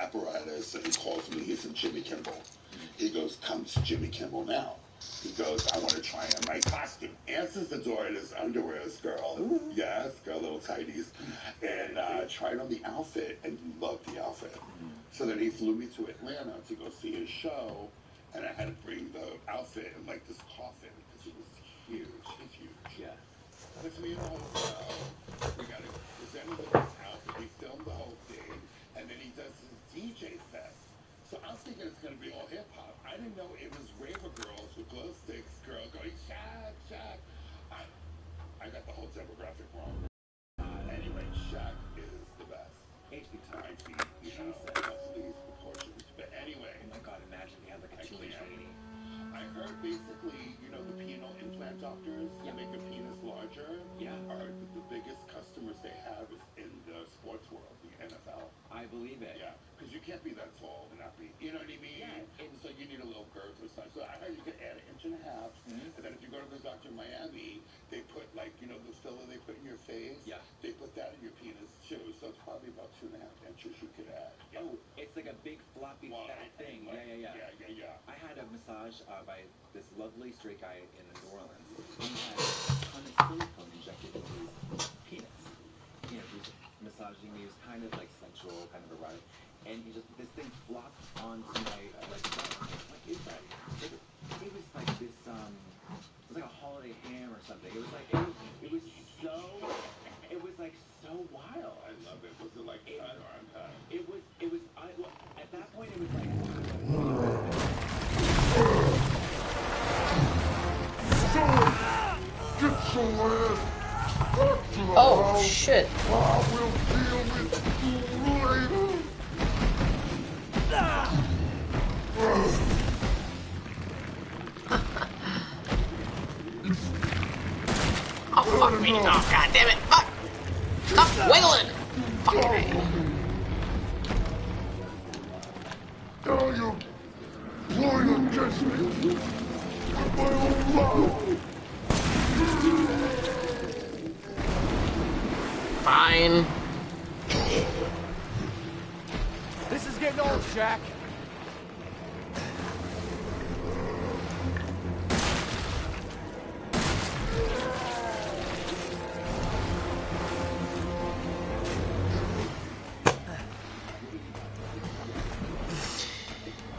apparatus, and he calls me. He's in Jimmy Kimmel. He goes, come to Jimmy Kimmel now. He goes, I want to try on my costume. Answers the door in his underwears, girl. Ooh. Yes, girl, little tighties. And tried on the outfit, and loved the outfit. So then he flew me to Atlanta to go see his show, and I had to bring the outfit in like this coffin, because it was huge. It's huge. Yeah. Puts me in the hotel. We got to present him with this outfit. We filmed the whole thing, and then he does his DJ fest. So I'm thinking it's going to be all hip-hop. I didn't know it was raver girls with glow sticks, girl going, Shaq, Shaq. I got the whole demographic wrong. Anyway, Shaq is the best. 8 feet tall. 9 feet, muscly proportions. But anyway. Oh my God, imagine if he had like a teeny tiny. I heard basically, the penile implant doctors that make a penis larger are the biggest customers they have is in the sports world, the NFL. I believe it. Yeah, because you can't be that tall and not be, you know what I mean? Yeah. So you need a little girth or something. So I heard you could add 1.5 inches. And then if you go to the doctor in Miami, they put like, the filler they put in your face. Yeah. They put that in your penis too. So it's probably about 2.5 inches you could add. Yeah. Oh, it's like a big floppy fat thing. Yeah. I had a massage by this lovely straight guy in New Orleans. He had a ton of silicone injected into his penis. He was massaging me. He was kind of like sensual, kind of erotic. And this thing flopped onto my like butt. What is that? It was like this, it was like a holiday ham or something. It was like, it was so wild. I love it. Was it like cut or uncut? At that point it was like... Get your ass back to the Oh, house. shit. I will deal with you later. Oh, fuck me. Oh, god damn it. Fuck. Stop wiggling. Fuck me. Now you're playing against me with my own love. Fine. This is getting old, Jack.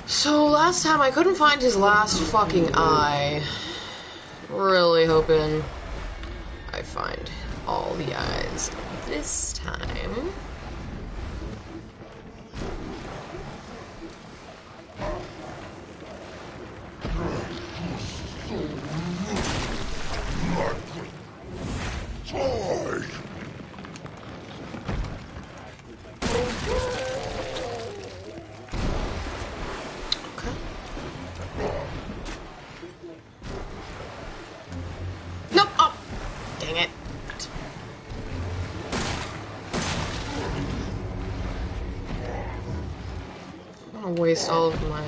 So last time I couldn't find his last fucking eye. Really hoping I find all the eyes this time. Nope. Oh, dang it. I don't want to waste all of my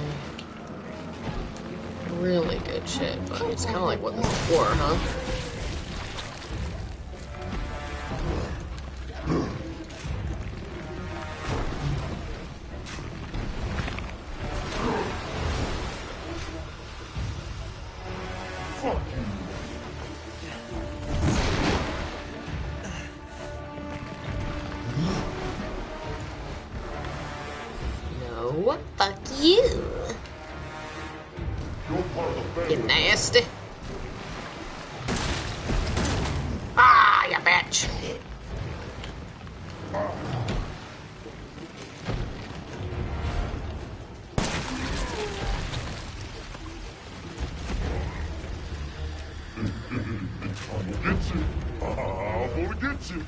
really good shit, but it's kind of like what this is for, huh? No, fuck you. You nasty. Ah, you bitch. I'm gonna get you.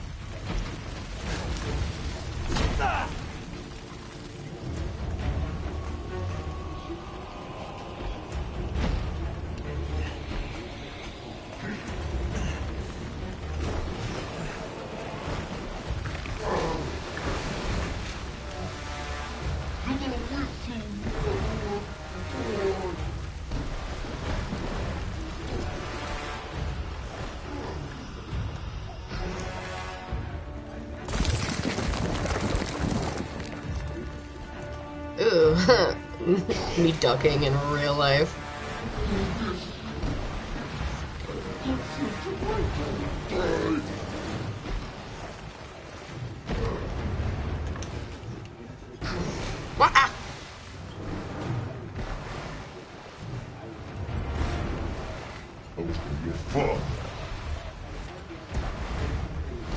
Ooh. Me ducking in real life. What? Ah!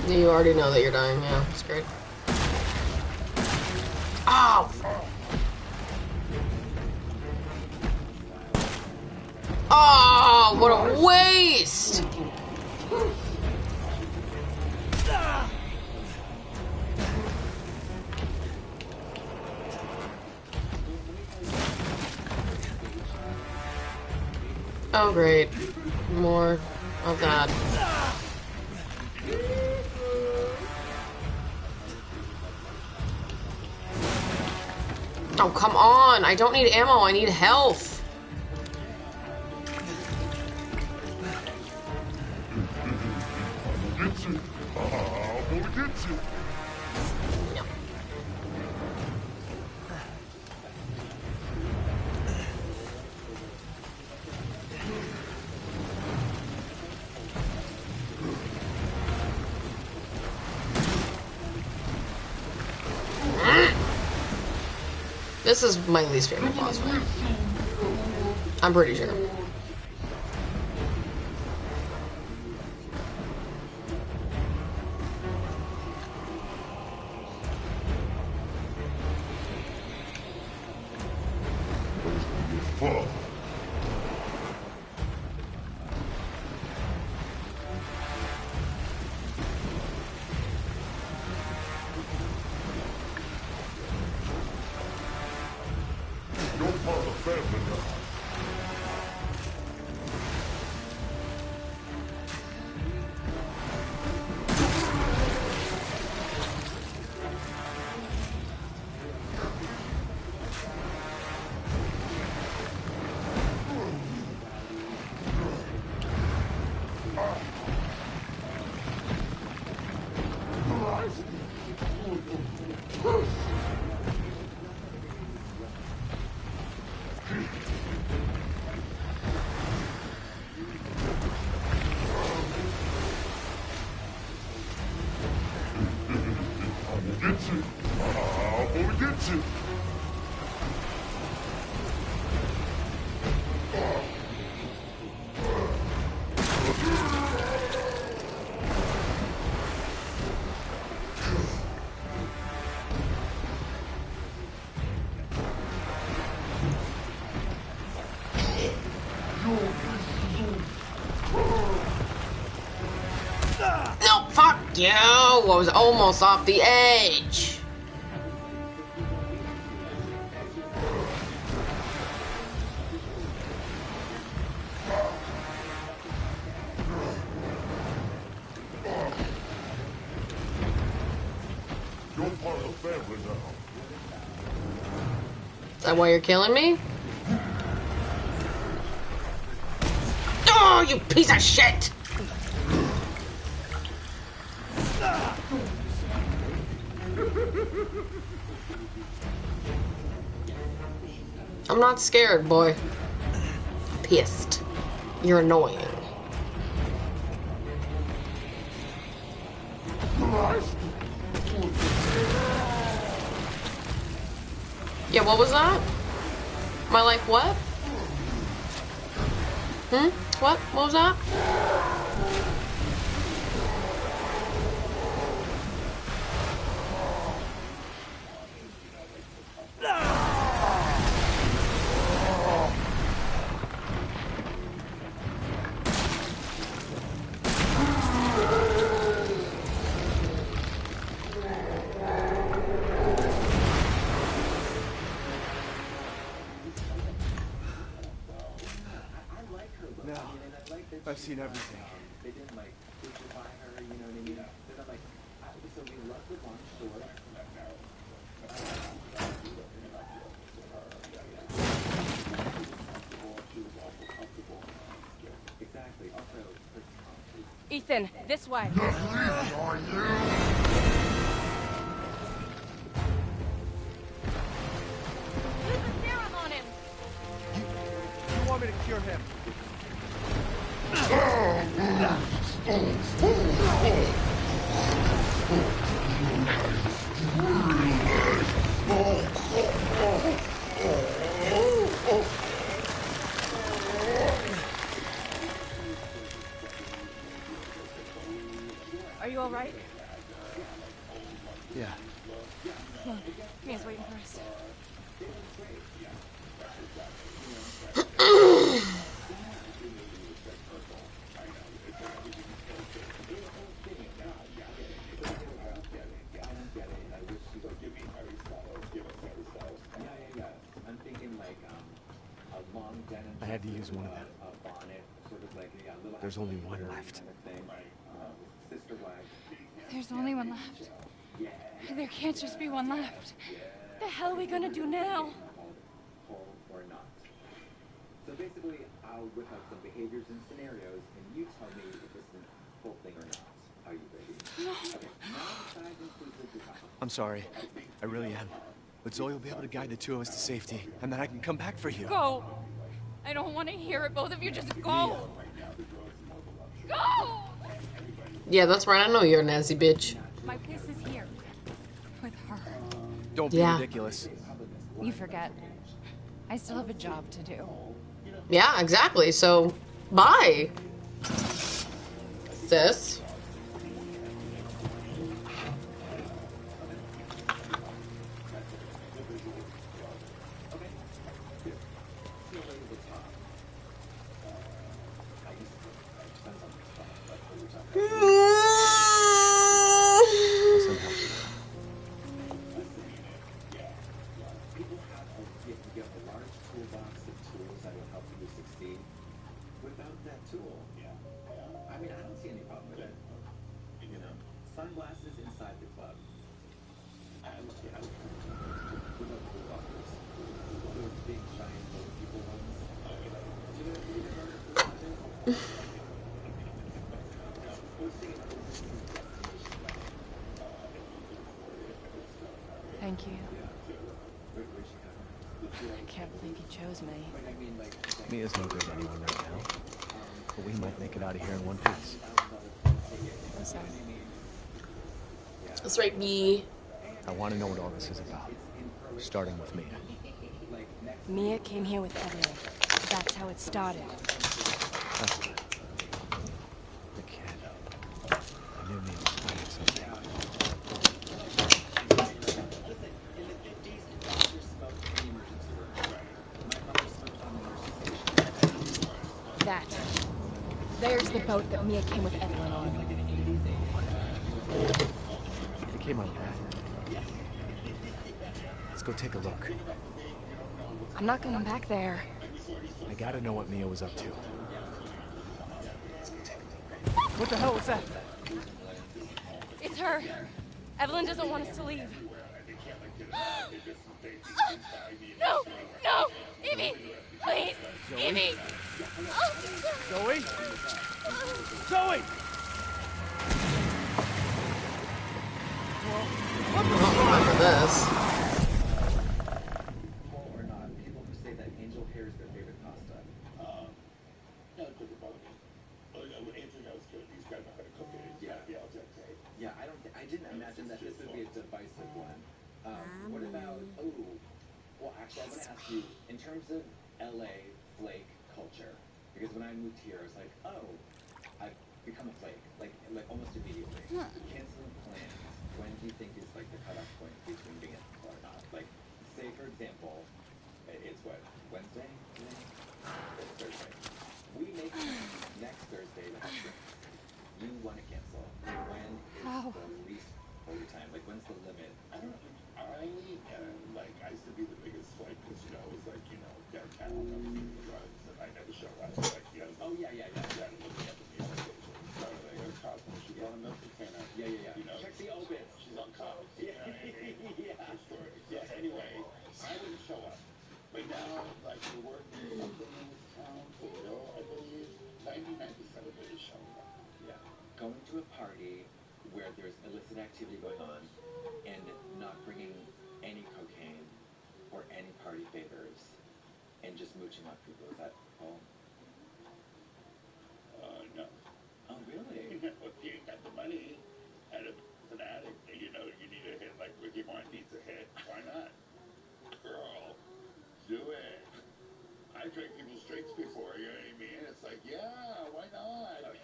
You already know that you're dying, yeah, it's great. Ow! Oh, what a waste! Oh, great. More of that. Oh, come on! I don't need ammo, I need health! Get you. I'm gonna get you. No. This is my least favorite boss fight. I'm pretty sure. Fuck. You're part of the family now. Get you. I'm gonna get you. No, fuck you! I was almost off the edge. You're part of the family now. Is that why you're killing me? Oh, you piece of shit! I'm not scared, boy. Pissed. You're annoying. Yeah, what was that? My life what? What? What was that? I've seen everything. They didn't like crucify her, you know what I mean? They're not like, so we love the long short. Exactly. Also, Ethan, this way. Are you? want me to cure him? Are you all right? Yeah. Come on. Mia's waiting for us. I'm thinking like a long denim I had to use one of them. a bonnet, sort of like a little. There's only one left. Kind of thing. Sister Black. There's only one left. There can't just be one left. The hell are we gonna do now? Whole or not. So basically, I'll whip out some behaviors and scenarios, and you tell me if this is a full thing or not. Are you ready? No. Okay. Now the size inclusive design. I'm sorry. I really am. But Zoe will be able to guide the two of us to safety, and then I can come back for you. Go. I don't want to hear it. Both of you just go. Go! Yeah, that's right. I know you're a nasty bitch. My place is here. With her. Don't be Yeah. ridiculous. You forget. I still have a job to do. Yeah, exactly. So, bye. Sis. Listen, help. People have a large toolbox of tools that will help you succeed. Without that tool, I mean, I don't see any problem with it. You know, sunglasses inside the club. Without toolboxes, those big giant little people ones. Do you know what I mean? Thank you. I can't believe you chose me. Mia's no good to anyone right now. But we might make it out of here in one piece. Listen, That's right, B. I want to know what all this is about. Starting with Mia. Mia came here with Evelyn. That's how it started. The kid. I knew Mia was hiding something. That. There's the boat that Mia came with Evelyn on. It came out bad. Let's go take a look. I'm not going back there. I gotta know what Mia was up to. What the hell was that? It's her. Evelyn doesn't want us to leave. No! No! Evie! Please! Evie! Zoe? Zoe! I don't remember this. Or not, people who say that angel hair is their favorite pasta. No, it doesn't bother me. Andrew knows good. These guys know how to cook it. Yeah, I didn't imagine that this would be a divisive one. What about, well, actually, I want to ask you, in terms of LA flake culture, because when I moved here, I was like, I've become a flake, like almost immediately. Canceling plans, when do you think is like the cutoff point between being a or not? Like, say, for example, it's what, Wednesday today? It's Thursday. We make next Thursday to have drinks. You want to cancel. When is the least holy time? Like, when's the limit? I don't know. I used to be the biggest flake because, it was like, downtown, I was doing the runs, and I never show up. Like, Oh, yeah. looking at the music station. So, like, Cosmo, she's on a milk container. Yeah. Check the obits. She's on top. Yeah. True story. So, anyway, I wouldn't show up. But now, like, we're working something in this town, so, I believe 99% of it is showing up. Yeah. Going to a party where there's illicit activity going on and not bringing any cocaine or any party favors and and just mooching off people. Is that all? No. Oh, really? If you ain't got the money and it's an addict, and you know you need a hit like Ricky Martin needs a hit, why not? Girl, do it. I drank people's drinks before, you know what I mean? It's like, yeah, why not?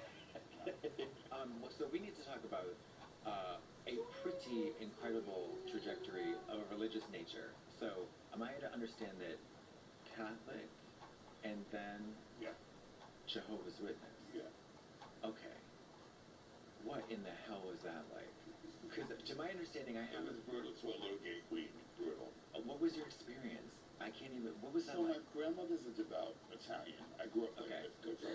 So we need to talk about a pretty incredible trajectory of a religious nature. So am I to understand that Catholic and then Yeah. Jehovah's Witness? Yeah. Okay. What in the hell was that like? Because to my understanding, I It have. was brutal to a little gay queen. Brutal. What was your experience? I can't even. What was that So like? my grandmother's a devout Italian. I grew up like Okay. this. Good for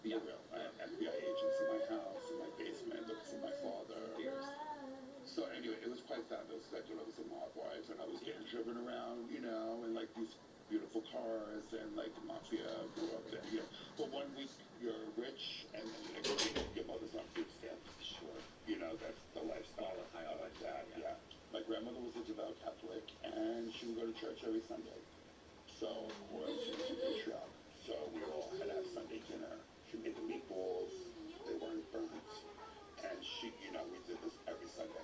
Yeah. real. I had FBI agents in my house, in my basement, looking for my father. Fierce. So anyway, it was quite fabulous. I thought I was a mob wife, and I was getting driven around, you know, in like these beautiful cars, and like the mafia grew up there. Yeah. But 1 week you're rich, and then the next week your mother's on food stamps. Sure. You know, that's the lifestyle of that. Yeah. My grandmother was a devout Catholic, and she would go to church every Sunday. So, of course, she was a patriarch. So we all had to have Sunday dinner. She made the meatballs. They weren't burnt. And she, you know, we did this every Sunday.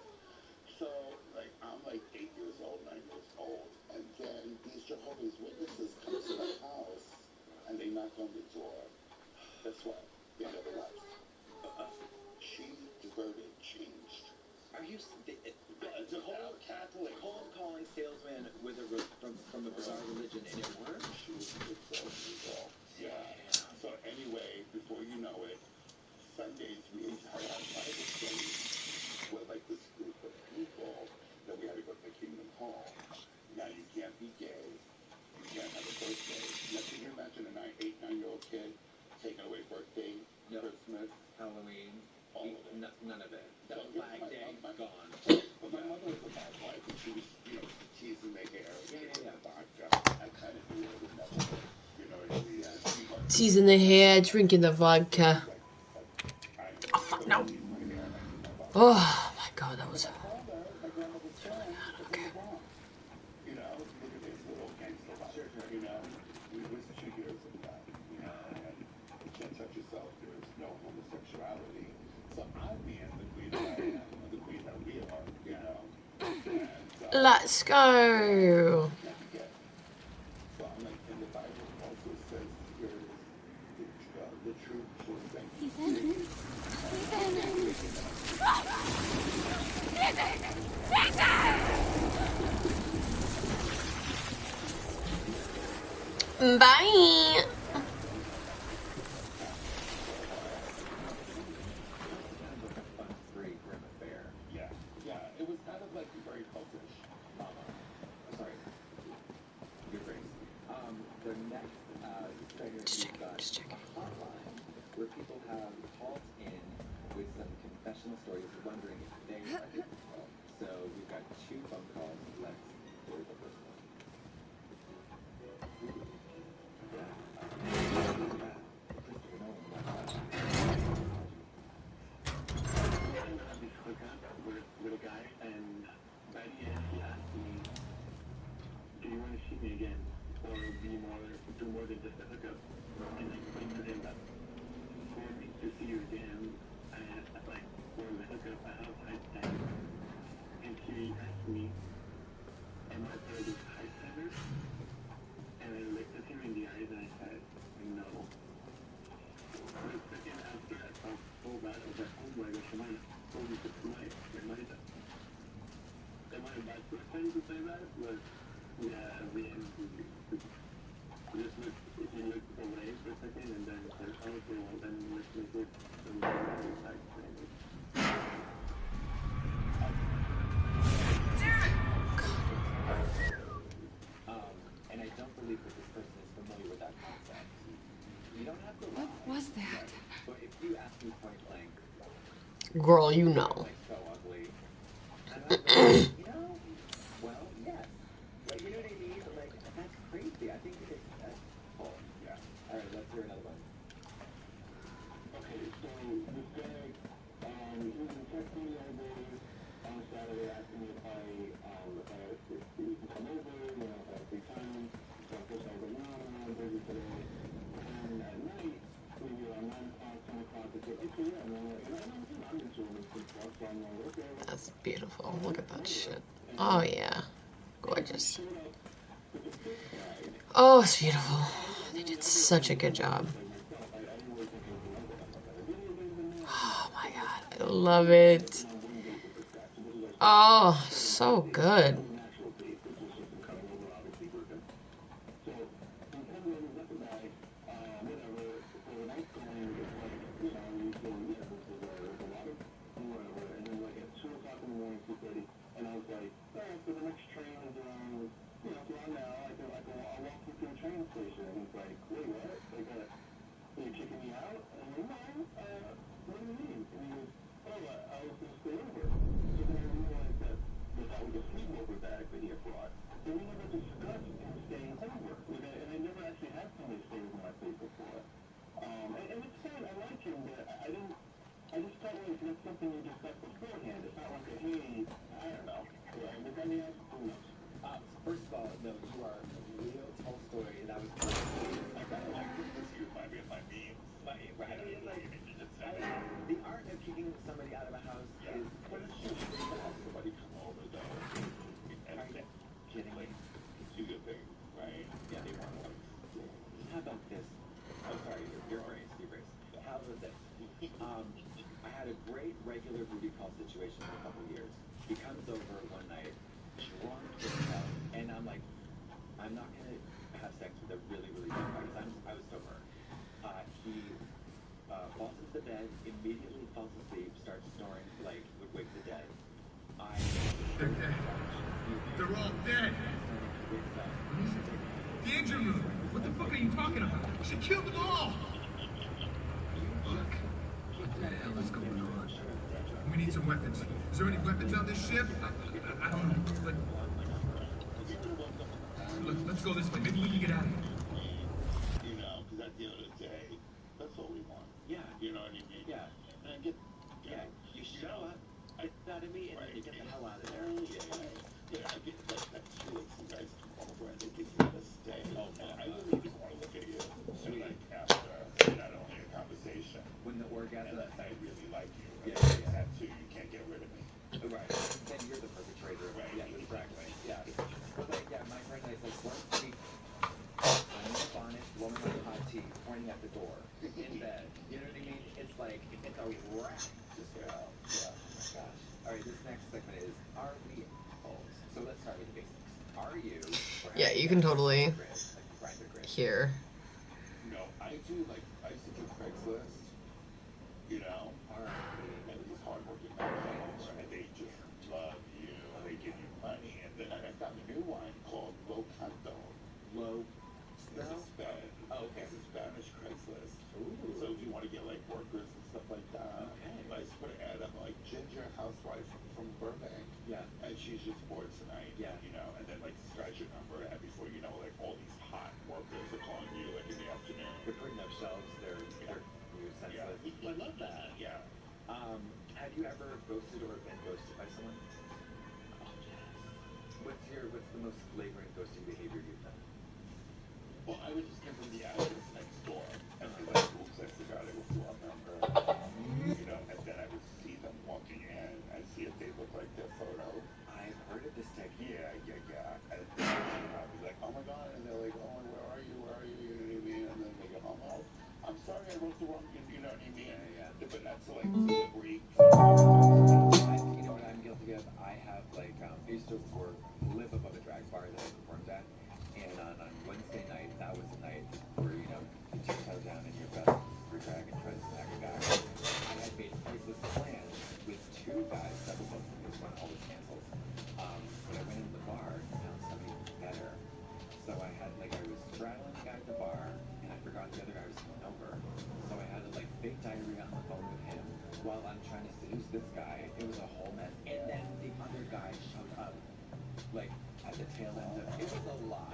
So, like, I'm like 8 years old, 9 years old. And then these Jehovah's Witnesses come to the house, and they knock on the door. Guess what? They never left. She diverted, changed. Are you A devout Catholic. cold calling salesman with from a bizarre religion, and it worked? She was a good soul. Yeah. So anyway, before you know it, Sundays we had our Bible study with like this group of people that we had to go to the Kingdom Hall. Now you can't be gay. You can't have a birthday. Now can you imagine a 9-year-old kid taking away birthday, No. Christmas, Halloween? all of it? None of it. So That Flag my- Day, my- gone. But my mother was a bad wife, and she was, you know, teasing the hair, Yeah. the vodka. I kind of knew it would never work. You know what I mean? She was Teasing the hair, drinking the vodka. like, Oh, fuck, no. my hair, and I knew my vodka. Oh my god, that was. My father, my grandmother's son, was in the Bronx. You know, look at this little gangster life. You know, we was 2 years of that. You know, and you can't touch yourself. There's no homosexuality. So I'm being the queen that I am, or the queen that we are. You know, and Let's go. can't be gay. So I'm like, and the Bible also says here is the truth will set you free. Bye. Fun-free grim affair. Yeah, it was kind of like very cultish. Sorry. Your grace. The next segment Just we've checking, got just checking. a hotline where people have called in with some confessional stories wondering if they are hypnotized. So we've got 2 phone calls. Let's hear the first one. Christopher Nolan. This hookup with a guy, and by the end he asked me, "Do you want to shoot me again, or do more than just a hookup?" And I explained to him that for me to see you again, I like for the hookup, I have high standards. And she asked me, "Am I part of those high standards?" And I looked at him in the eyes and I said, "No." But a second after, I felt so bad. I was like, "Oh my gosh, am I a bad person to say that?" But yeah, at the end, he looked away for a second and then said, "Oh, okay, well then let's make it some side standards." And I don't believe that this person is familiar with that concept. You don't have to What lie. was that? But if you ask me point blank, Girl, you know. like so ugly, and I'm like, you know, well, yes. Like, you know what I mean? Like, that's crazy. I think that's cool. Yeah. All right, let's hear another one. Okay, so this guy, he was texting me over on Saturday asking me if if we could come over, if I had free time. So of course I was like, no, look at that shit. Oh, yeah. Gorgeous. Oh, it's beautiful. They did such a good job. Oh, my God. I love it. Oh, so good. And I was like, so the next train is around, it's around now. I'll walk you to the train station. And he's like, wait, what? Like, are you kicking me out? And I'm like, no, what do you mean? And he goes, oh, I was going to stay over. So then I realized that was a sleepover bag that he had brought. So we never discussed him staying over. And I never actually had somebody stay over my place before. And it's fine, I like him, but I just felt like that's something you discuss beforehand. It's not like a, hey, I don't know. But then he has who knows. First of all, no, you are Leo Tolstoy. That was I kind of like this. You remind me of my memes. right. The art of kicking somebody out of a house is But it's just to have somebody come over though. And Are you kidding me? do your thing, right? Yeah. They want to How about this? I'm sorry, your grace, your grace. How about this? I had a great regular booty call situation for a couple of years. He comes over one night, drunk as hell, and I'm like, I'm not gonna have sex with a really, really drunk guy because I was sober. He falls into the bed, immediately falls asleep, starts snoring, like would wake the dead. They're dead. They're all dead. The engine room. What the fuck are you talking about? She killed them all. Fuck. What the hell is going on? We need some weapons. Is there any weapons on this ship? I don't know. Let's go this way. Maybe we can get out of here. you know, because at the end of the day, that's what we want. Yeah. You know what I mean? Yeah. And I get, Yeah. You show up, get out of me, and then you get the hell out of there. Yeah, I get that's true. Like some guys come over and they give you a stay. Oh, and I really just want to look at you. And like after not only a conversation, When the orgasm. and I really like you. Yeah, And yeah. that too, you can't get rid of me. Right. Then you're the perpetrator. Right. Yeah, exactly. Yeah. But yeah, my friend and I said, once we I'm in the bonnet, blowing on hot tea, pointing at the door, in bed. You know what I mean? It's like, it's a wrap. Just go, oh my gosh. All right, this next segment is, are we assholes? So let's start with the basics. Are you? Yeah, you can totally Grinder grid. hear. No, I used to do Craigslist, you know, R.I.P. and these hardworking men come over and they just love you and they give you money. And then I found a new one called Lo Canto. Low. It's a Spanish. Oh, okay. It's a Spanish Craigslist. Ooh. So if you want to get like workers and stuff like that, Okay. I just put an ad up like Ginger housewife from Burbank. Yeah. And she's just bored tonight. Yeah. You know, and then like scratch your number, and before you know, like all these hot workers are calling you like in the afternoon. They're putting up shelves. They're you senseless. Yeah. I love that. Yeah. Have you ever ghosted or been ghosted by someone? Oh yes. What's the most flagrant ghosting behavior you've done? Well, I would just give them the address next door, and be like, oops, I forgot it was your number. You know, and then I would see them walking in and see if they look like their photo. I've heard of this technique. Yeah. And then I'd be like, oh my god, and they're like, oh, where are you? You know what I mean? And then they go home, oh, I'm sorry, I wrote the wrong, you know what I mean? Yeah. But not to like delivery. You know what I'm guilty of? I have I used to live above a drag bar that I performed at, and on Wednesday night, that was the night where you tiptoe down in your best for drag and try to snag a guy. I had made priceless plans with two guys that were both because one always cancels. But I went into the bar and found somebody better. So I was straddling the guy at the bar, and I forgot the other guy was coming over. So I had fake diarrhea on the phone with him while I'm trying to seduce this guy. It was a whole mess. And then the other guy showed up, at the tail end of it. Was a lot.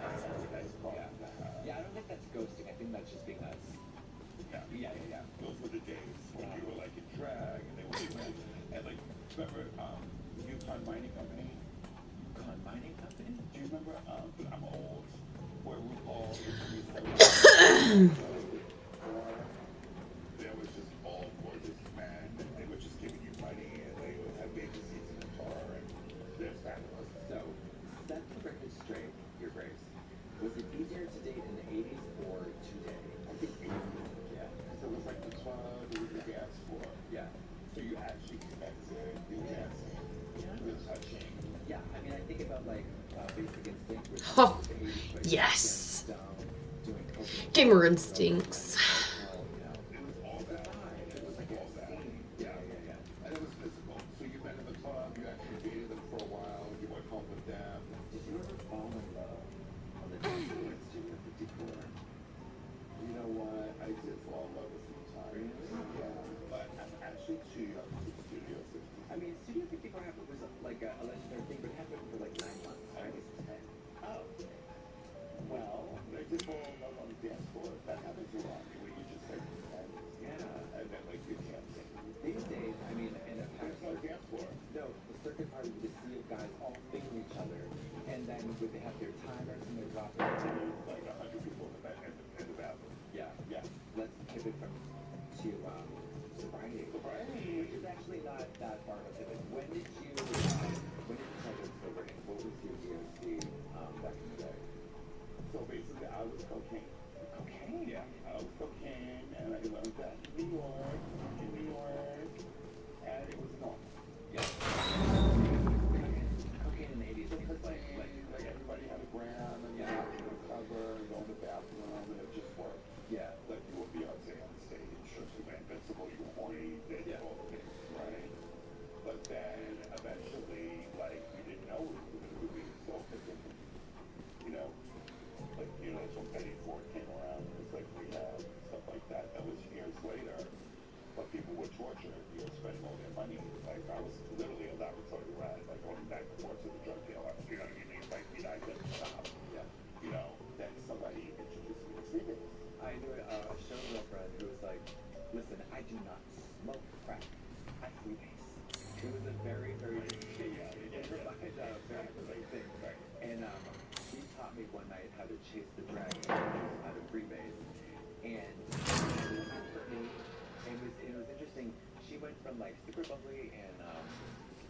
Yeah, I don't think that's ghosting. I think that's just being us. Yeah. Those were the days when you were like in drag, and they were like, and like, remember, Yukon Mining Company? Con Mining Company? Do you remember, I'm old, where RuPaul was there was just all gorgeous men, and they were just giving you money, and they would have baby seats in the car, and Grace. Was it easier to date in the 80s or today? I think 80s. Yeah. Because it was like the club, it was the dance floor. Yeah. So you actually connected, you dancing, you're touching. Yeah, I mean, I think about like Basic Instinct, which Oh, was the 80s, like yes. doing cocaine. Gamer instincts. It was all that. It was like all that. Yeah. And it was physical. So you met in the club, you actually dated them for a while, you went home with them. Did you ever fall in love on the dance floor at Studio 54? You know what? I did fall in love with some time. Yeah. But I'm actually too young to do Studio 50. I mean, Studio 54 happened was like a legendary thing, but it happened for like 9 months, I right? was 10. Oh. Well, I did fall in love on the dance floor. That happens a lot. Where you just like, Yeah. and then like you can't sing. These days, I mean, in a There's no dance floor. no, the circuit party with a sea of guys all fingering each other, and then would they have their timers and their drop Like 100 people in the bathroom. Yeah. Yeah. Let's pivot to sobriety, which is actually not that far of a pivot. When did you try to sober, and what was your DOC back in the day? So basically, I was cocaine. Cocaine. Yeah, I was cocaine, and I learned that in New York, and it was normal. Yeah. Cocaine in the 80s. Because like everybody had a gram, and you had to cover, and go in the bathroom, and it just worked. Yeah. Like you were Beyonce on stage, or you were invincible, you were horny, did all the things, right? But then eventually, like we didn't know we were going to be so different. You know, like when Betty Ford came around, it was like rehab, stuff like that. That was years later. But people were tortured. You were spending all their money. Like I was literally a laboratory rat, like going back and forth to the drug dealer. You know what I mean? Like I couldn't stop. Yeah. You know, then somebody introduced me to Freebase. I knew a show girlfriend who was like, listen, I do not smoke crack. I freebase. It was a very, very very thing. And she taught me one night how to chase the dragon, how to freebase. And for me, it was interesting. She went from like super bubbly and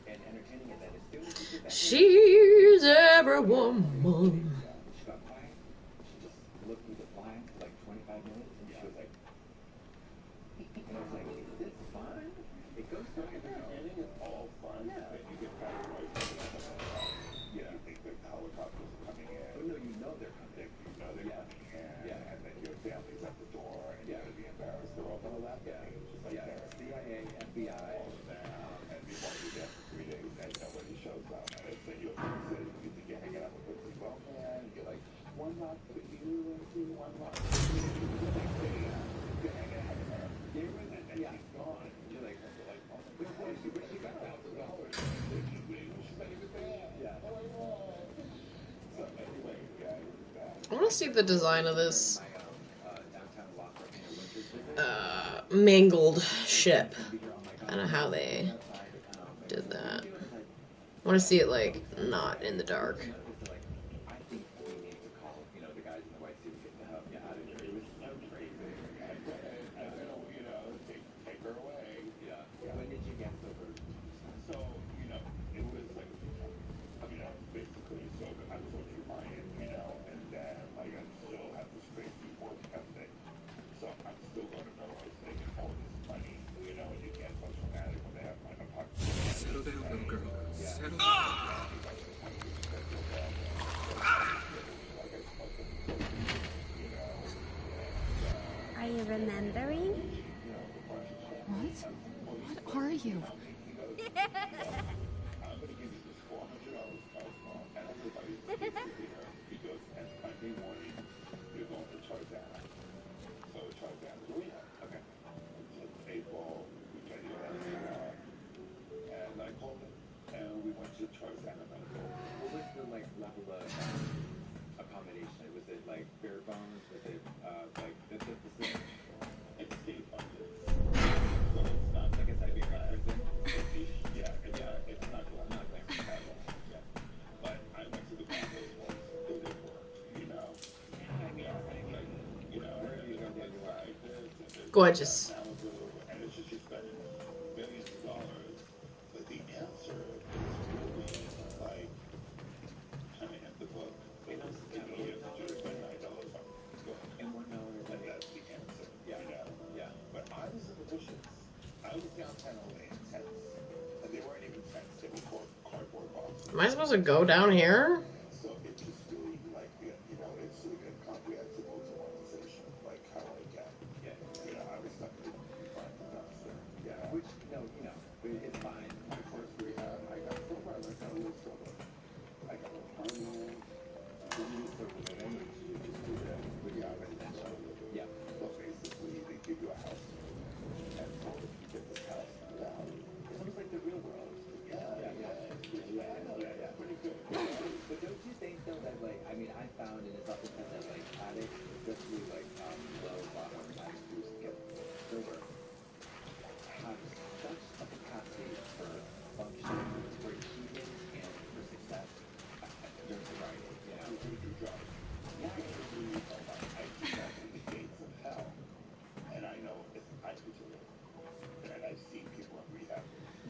entertaining, and then as soon as she did that, She's every woman. she got quiet. She just looked through the blinds for like 25 minutes, and she was like, and I was like, is this fun? It goes In the beginning, it's all fun. Yeah. Then you get paranoid. Yeah. You think the helicopters are coming in. Oh no, you know they're coming. You know they're Yeah. coming in. Yeah. And then your family's at the door, and you're going to be embarrassed. They're all going to laugh at you. Just like Yeah. that. CIA, FBI. All of that. And before you're there for 3 days, and nobody shows up. And it's then you're sitting, you think you're hanging out with good people. Man, you're like, one lot for you, and one lot for you. The next day, you're hanging out with her. And she's gone. You're like, oh my God, she got $1,000. She's not even there. Yeah. Oh my God. So anyway, yeah, it was bad. I want to see the design of this My downtown locker in a winter's visit. mangled ship. I don't know how they did that. I want to see it like not in the dark. I think we need to call, the guys in the white suit and get the hell out of here. It was so crazy. And then, take her away. Yeah. When did you get sober? So, it was like, basically, so I was working client, and then, like, I still have this crazy work ethic. So I'm still going to know I was making all this money, and you get so traumatic when they have my apartment. Settle down, little girl. Settle down. Are you remembering? What? What are you? I'm going to give you this $400, Cosmo, and everybody's going to be here because at Monday morning, you're going to Tarzana. So Tarzana is rehab. Okay. It's April, we get your ass and I called him, and we went to Tarzana Medical. What was the level of accommodation? Was it like bare bones? Was it like the It's state funded. So it's not like a Siberian prison? It's not glass at all. Yeah. But I went to the condos once, it didn't work, Gorgeous. Malibu, and it's just you spend millions of dollars, but the answer is really like kind of in the book. It was I supposed to go down here? So it just really, like, you know, it's really incomprehensible to organization, like how I get, you know, I was stuck in the dumpster. Yeah, Which, no, you know, it's fine. my first rehab, I got sober, I got a little sober. I got apartment. When you start with it, then you just do the Residential. Yeah. So basically, they give you a house, and so if you get this house down, It's almost like the real world. I know that. That's pretty good. But don't you think though that like I mean I found and it's often said that like addicts, especially like low bottom addicts who get sober, have such a capacity for function, for achievement, and for success during sobriety. You know, You do drugs. yeah. I just got to the gates of hell, and I know if I could do it, and I've seen people in rehab.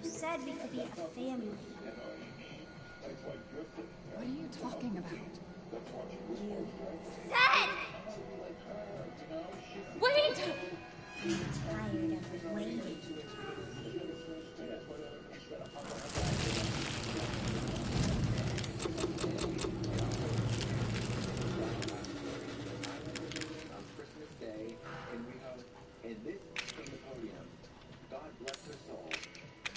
You said we could be a family. You know what I mean? That's why you're sitting there. What are you talking about? That's watching this You post, right? said Like her, you know, she's Wait! I'm tired of waiting. On Christmas Day in Rio, and this from the podium, God bless her soul,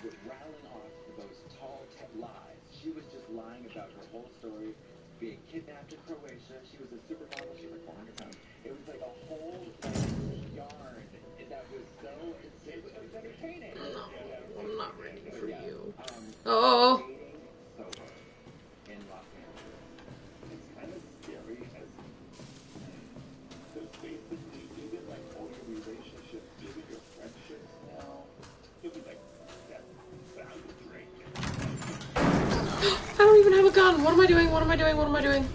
was rattling off those tall lies. She was just lying about her whole story, being kidnapped in Croatia. She was a supermodel. She was like 400 pounds. It was like a whole yarn that was so insane. It was entertaining. No, I'm not ready for Yeah. you. Um, Oh! dating sober in Los Angeles. It's kind of scary as because basically even like all your relationships, even your friendships now, you'll be like that found a drink. I don't even have a gun. What am I doing? What am I doing? What am I doing?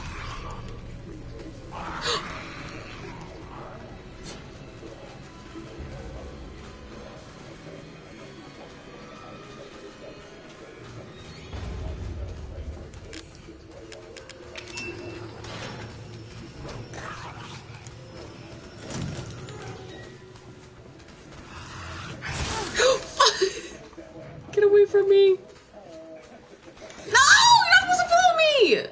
Get away from me. No! You're not supposed to follow me!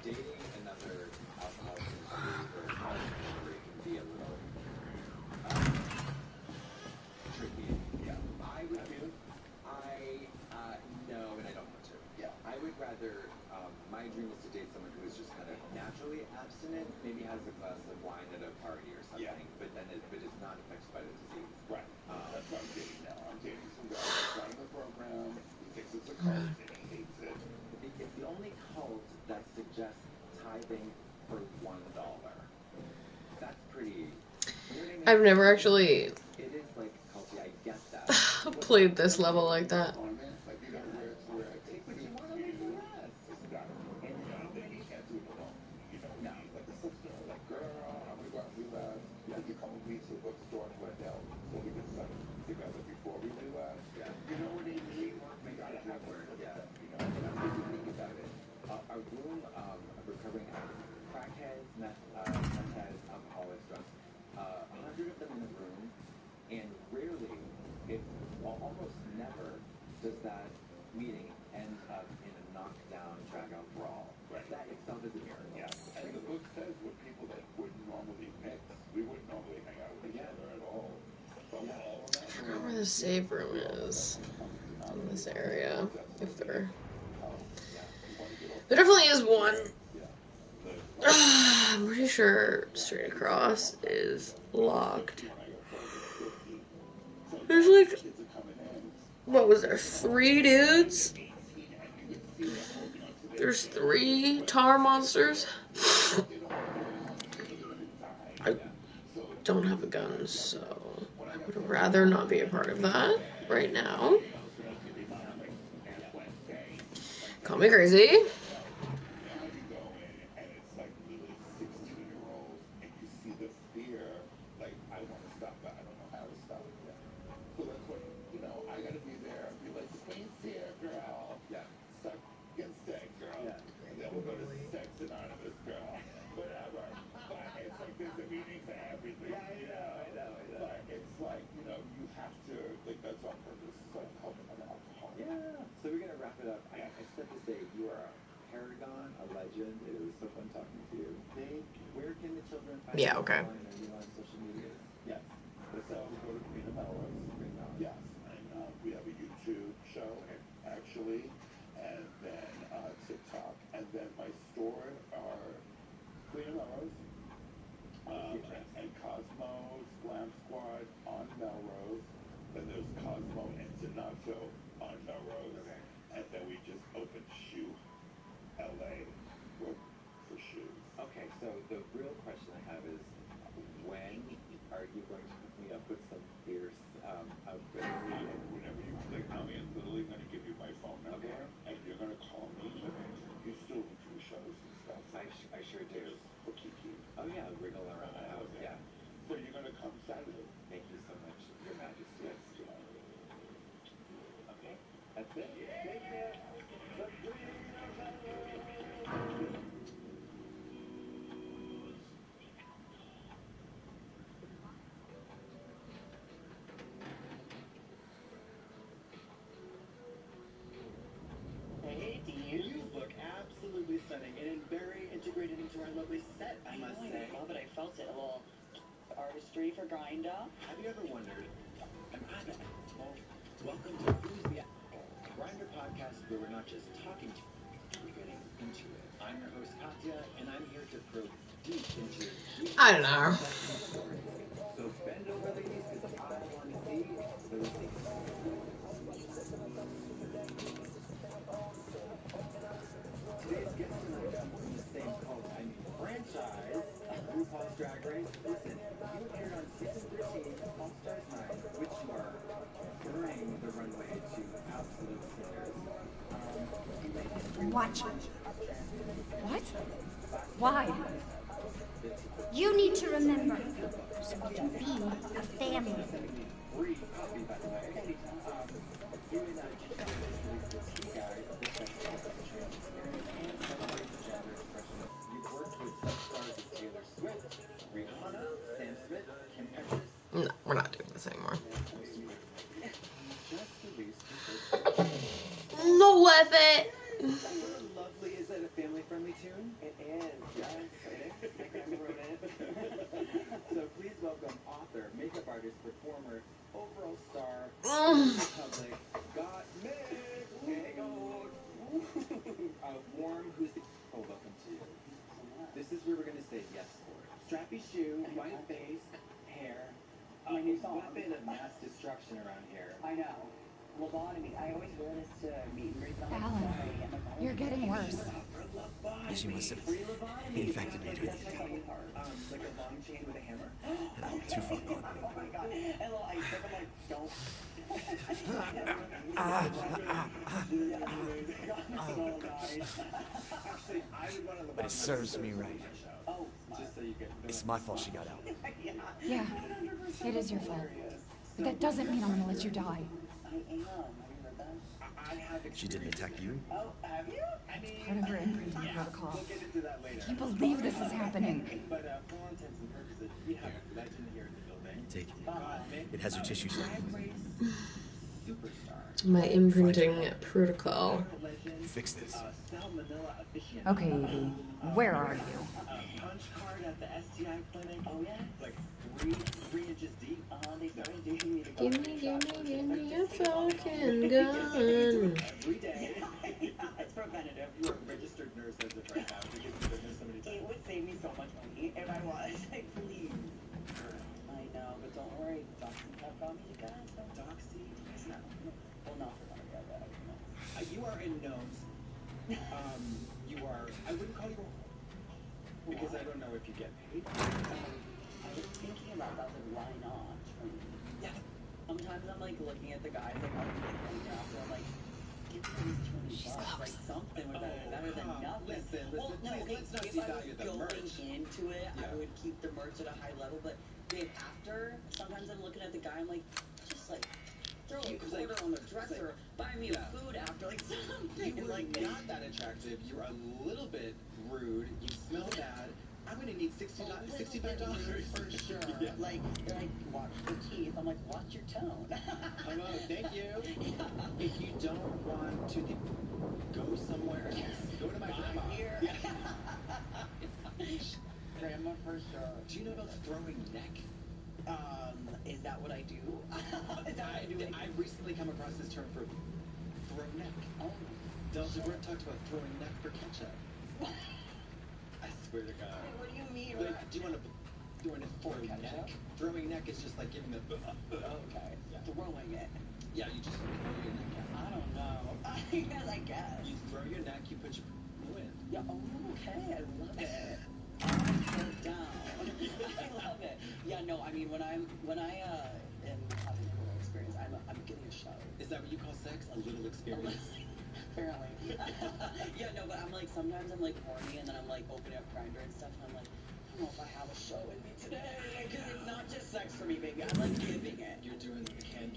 Dating another alcoholic can be a little tricky. Yeah, I would. No, and I don't want to. Yeah. I would rather. My dream is to date someone who is just kind of naturally abstinent, maybe has a glass of wine at a party or something, Yeah. but is not affected by the disease. Right. That's what I'm dating now. I'm dating some guy that's running the program. He thinks it's a cult and he hates it. It's the only cult that suggests tithing for $1. That's pretty. You know what I mean? I've never actually It is like culty. I get that. played this level like that. Like you gotta wear it to where I Take what you want to leave the rest. it's not. And then you can't do it alone. You know, No. like a sister, like girl, I'm gonna go out and relapse. Would you come with me to a bookstore in Glendale so we can study together before we relapse? Yeah. You know what I mean? We gotta have Work, work. yeah. You know. And that's what you think about it. Our room of recovering addicts, crackheads, meth heads, alcoholics, drunks, 100 of them in the room, and rarely, if almost never, does that meeting end up in a knockdown, drag-out brawl. Right. That itself is a miracle. Yeah. And the book says with people that wouldn't normally mix, we wouldn't normally hang out with each other at all. But we're all I don't know where the save room is in this area. If there definitely is one. I'm pretty sure straight across is locked. There's like, what was there, 3 dudes? There's 3 tar monsters. I don't have a gun, so I would rather not be a part of that right now. Call me crazy. and it's like little 16-year-olds, and you see the fear, like, I want to stop, but I don't know how to stop. So that's what, you know, I gotta be there and be like, Space here, girl. Yeah. Suck instead, girl. Yeah. And then we'll go to Sex Anonymous, girl. Whatever. But it's like there's a meaning for everything. Yeah, I know. But it's like, you know, you have to, like, that's on purpose. So help, I'm paragon, a legend. It was so fun talking to you. Where can the children find Yeah, okay. you on social media? Yes. So go to Queen of Melrose. Yes, and we have a YouTube show, actually, and then TikTok, and then my store are Queen of Melrose, and Cosmo's Glam Squad on Melrose. Then there's Cosmo and Donato on Melrose, and then we just opened Shoe LA for shoes. Okay, so the real question I have is, when are you going to hook me up with some fierce outfits? Whenever you click on me, I'm literally going to give you my phone number, and you're going to call me. You still do shows and stuff. I sure do. For Kiki. Oh yeah, wriggle around the house. Yeah. So you're going to come Saturday. Thank you so much, Your Majesty. Okay, that's it. Hey, Dean. You look absolutely stunning and very integrated into our lovely set, I must say. I love it. I felt it. A little artistry for Grindr. Have you ever wondered, am I the asshole? Welcome to Who's the Asshole, a Grindr podcast where we're not just talking to you, we're getting into it. I'm your host, Katya, and I'm here to probe deep into your I don't know. stories. So bend over, ladies, because I want to see the receipts. Today's guest tonight comes from the same franchise, RuPaul's Drag Race. Listen, you appeared on season 13 of All Stars 9, which you are burning the runway to absolute singers. You made history. Watch it. What? Why? You need to remember, so we can be a family. Free copy, by the way. You and released the tea guide of the trans experience and celebrates gender expression. You've worked with such stars as Taylor Swift, Rihanna, Sam Smith, Kim Petras. No, we're not doing this anymore. Just released your first Not worth it. How lovely. Is it a family-friendly tune? It is. Yes, it is. My grandma wrote it. So please welcome author, makeup artist, performer, overall star, public, got Meg. Hey, God. Warm, who's the... Oh, welcome to you. This is where we're going to say yes for it. Strappy shoe, white face, hair. My new song. Weapon of mass destruction around here. I know. Lobotomy. I always wear this to meet and greets. Alan, you're getting worse. She must have infected me during the attack. Like a long chain with a hammer. Too far gone. Oh my god. And little ice pick, I'm like, don't. Actually, I would want to look. It serves me right. Oh, Just so you get. It's my fault she got out. Yeah, it is your fault. But that doesn't mean I'm gonna let you die. I am. Have you heard that? I have. She didn't attack you? Oh, have you? I mean, Part of her imprinting protocol. We'll get into that later. Can you believe this is happening? But for all intents and purposes, we have a legend here in the building. Take it. It has her tissue Drag sample. race superstar. My imprinting protocol. Fix this. Sal Manila aficionado. Okay, Evie, where are you? Punch card at the STI clinic. Oh, yeah? Like 3 inches deep. They started doing me to go. Give me a fucking gun. Every day. It's preventative. You're a registered nurse as of right now. Because you've been there so many It times. would save me so much money if I was. Like, please. I know, but don't worry. Doxy have got me, you guys. Doxy? No. Well, not for money, I bet. You are in gnomes. You are. I wouldn't call you a because I don't know if you get paid. I was thinking about that, like, why not? Yeah. Sometimes I'm, like, looking at the guys, like, I'll be like, after, I'm like, give me these $20, like, something would better than nothing. Listen, Well, no, please, okay, let's not if I devalue was the going merch. into it, I would keep the merch at a high level, but, babe, after, sometimes I'm looking at the guy, I'm like, just, like, throw a quarter on the dresser, buy me a food after, like, something. You were like, not that attractive. You're a little bit rude. You smell bad. I'm gonna need $65 for sure. Yeah. Like, they're like, watch your teeth. I'm like, watch your tone. Hello, thank you. Yeah. If you don't want to go somewhere else, go to my For sure. Do you know about throwing neck? Is that what I do? Is that what I do? I've recently come across this term for throw neck. Oh. Delta Brett talked about throwing neck for ketchup. I swear to God. What do you mean? Like, do you want to throw neck? Throwing neck is just like giving the. Okay. Yeah. Throwing it. Yeah, you just throw your neck out. I don't know. I guess. You throw your neck, you put your in. Yeah. Oh, okay. I love it. I'm so down. I love it. Yeah. No. I mean, when I am having a little experience, I'm getting a show. Is that what you call sex? A little experience? Apparently. Yeah. No. But I'm like sometimes I'm like horny and then I'm like opening up Grindr and stuff and I'm like, I don't know if I have a show in me today because it's not just sex for me, baby. I'm like giving it. You're doing the can.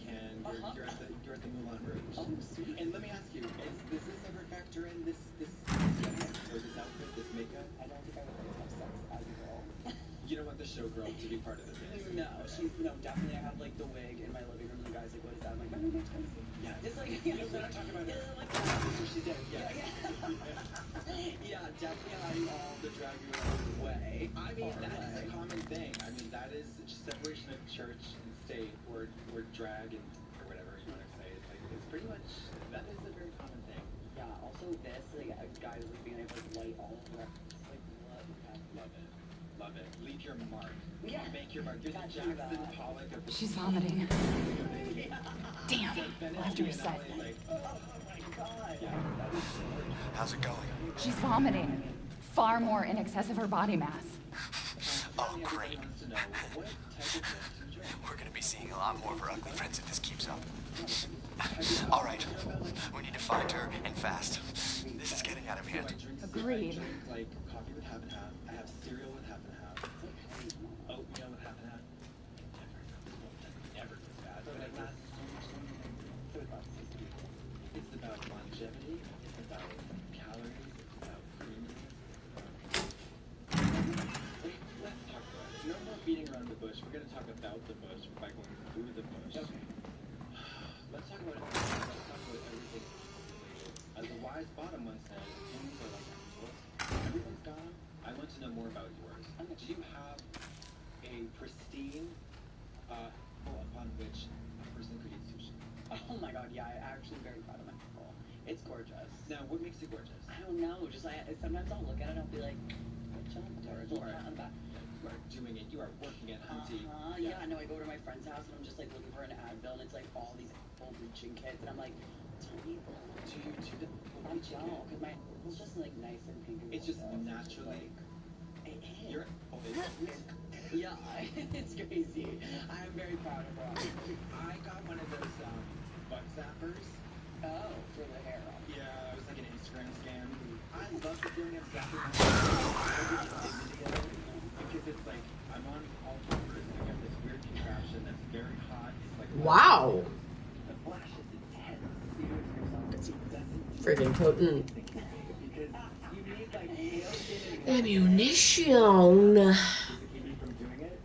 You're at the Moulin Rouge. Oh, sweet. And let me ask you, does this ever factor in this jacket or this outfit, this makeup? I don't think I would have sex as a girl. You don't want the showgirl to be part of this. No, definitely. I have like the wig in my living room, and the guy's like, "What is that?" I'm like, "My wig's expensive." Yeah, just like you know what I'm talking about? Yeah, like that's what she did. Yeah. Yeah, definitely hiding all the drag away. I mean, that is a common thing. I mean, that is separation of church and state, or drag and or whatever you want to say. It's like it's pretty much that is a very common thing. Yeah. Also, this like guys like being able to light all of that. Like Love it. Leave your mark. Yeah. Make your mark. You're the Jackson Pollock of the. She's vomiting. Damn. I'll have to reset. Like, oh my god. Yeah, that is How's it going? She's vomiting. Far more in excess of her body mass. Oh, great. wants to know what type of sex you enjoy. We're gonna be seeing a lot more of her ugly friends if this keeps up. All right, we need to find her, and fast. This is getting out of hand. Agreed. I drink like coffee with half and half. I have cereal with half and half. Oatmeal with half and half. Never goes bad. But it lasts so much. It's about longevity. It's about calories. It's about creaminess. Let's talk about it. No more beating around the bush. We're going to talk about the bush by going through the bush. Okay. Let's talk about it. Let's talk about everything. As a wise bottom once said, humans are like animals. Everyone's got them. I want to know more about yours. Do you have a pristine upon which a person could eat sushi? Oh my god, yeah, I'm actually very proud of my people. It's gorgeous. Now, what makes it gorgeous? I don't know, just sometimes I'll look at it and I'll be like, good job, Tara. You are doing it. You are working at Hunty. Yeah, no, I go to my friend's house and I'm just like looking for an Advil and it's like all these old bleaching kits and I'm like, don't need them. Do you do the I don't, because my it's just like nice and pink and it's just gorgeous. naturally. It is. You're Yeah, it's crazy. I'm very proud of her. I got one of those butt zappers. Oh, for the hair. Yeah, it was like an Instagram scam. I love the feeling of zapping because it's like I'm on all fours and I got this weird contraption that's very hot. It's like Wow. the flash is intense. You do it to yourself. Friggin' potent Because you need like ammunition. to keep you from doing it.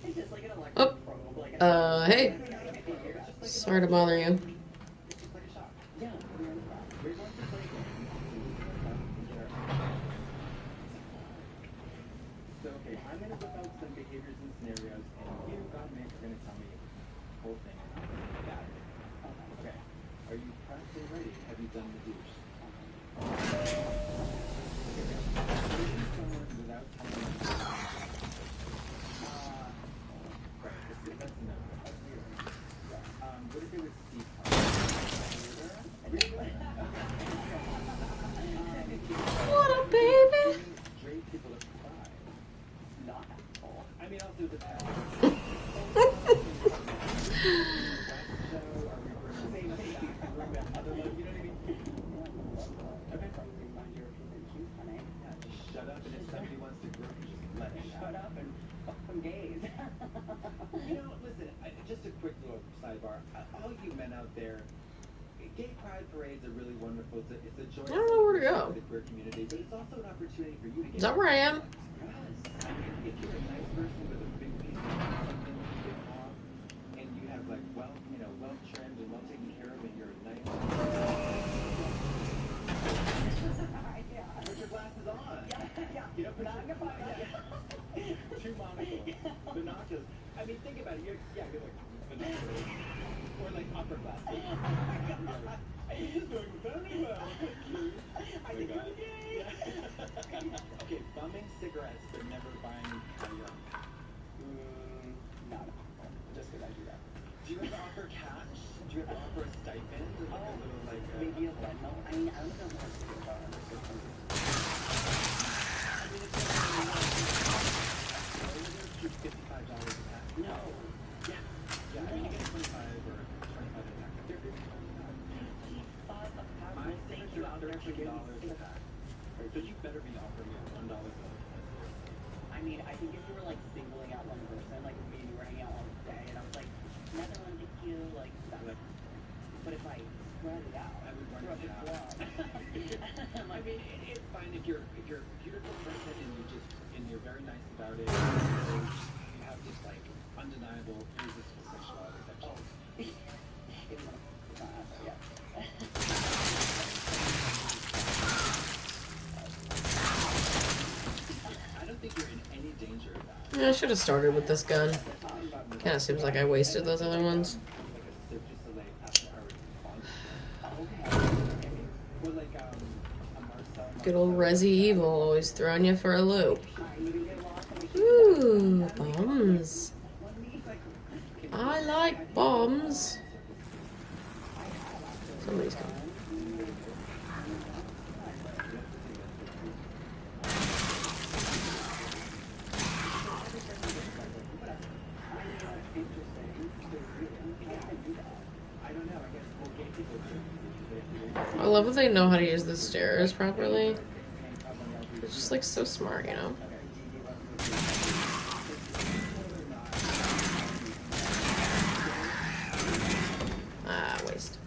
It's just like an electric Oh. probe. Like Hey. Sorry to bother you. It's just like a shock. Yeah. We're going to play a game. So, okay, I'm going to whip out some behaviors and scenarios, and you, God, Mick, are going to tell me the whole thing. Got it. Okay. Are you prepped and ready? Have you done the douche? Someone without telling them. Right, that's enough. What if it was Steve What up, baby? Straight people to cry. Not at all. I mean, also the past. Shut up, and if somebody wants to grow, just let it Shut up and fuck some gays. You know, listen, just a quick little sidebar. All you men out there, gay pride parades are really wonderful. It's a joy. I don't know where to go. For the queer community, but it's also an opportunity for you to get. Is that where I am? Yes. I mean, if you're a nice person with a big piece of something you get off, and you have like well trimmed and well taken care of, and you're a nice. Put your glasses on. Yeah. You know, put your upperclass. This is going very well. Thank you. I think you're gay. Okay, bumming cigarettes but never buying your own. No. Just because I do that. Do you ever offer cash? Do you ever offer a stipend? Like a little, like, maybe a Venmo? I mean, I don't know how to do that. Keep $55 a pack. No. Yeah. Yeah, I mean, you get 25 or 25 a pack. They're $55. My thank you out there for $13 a pack. So you better be offering me a $1 bill. I mean, I think if you were like singling out one person, like me and you were hanging out all day, and I was like, another one, thank you, like that. But if I spread it out, I would run throughout the it out. club. I mean, it's fine if you're a beautiful person and you're very nice about it. You have this like undeniable, irresistible sexuality that you. I don't think you're in any danger of that. Yeah, I should have started with this gun. Kind of seems like I wasted those other ones. Good old Resi Evil, always throwing you for a loop. Ooh, bombs. I like bombs. Somebody's coming. I love that they know how to use the stairs properly. It's just like so smart, you know? Ah, waste.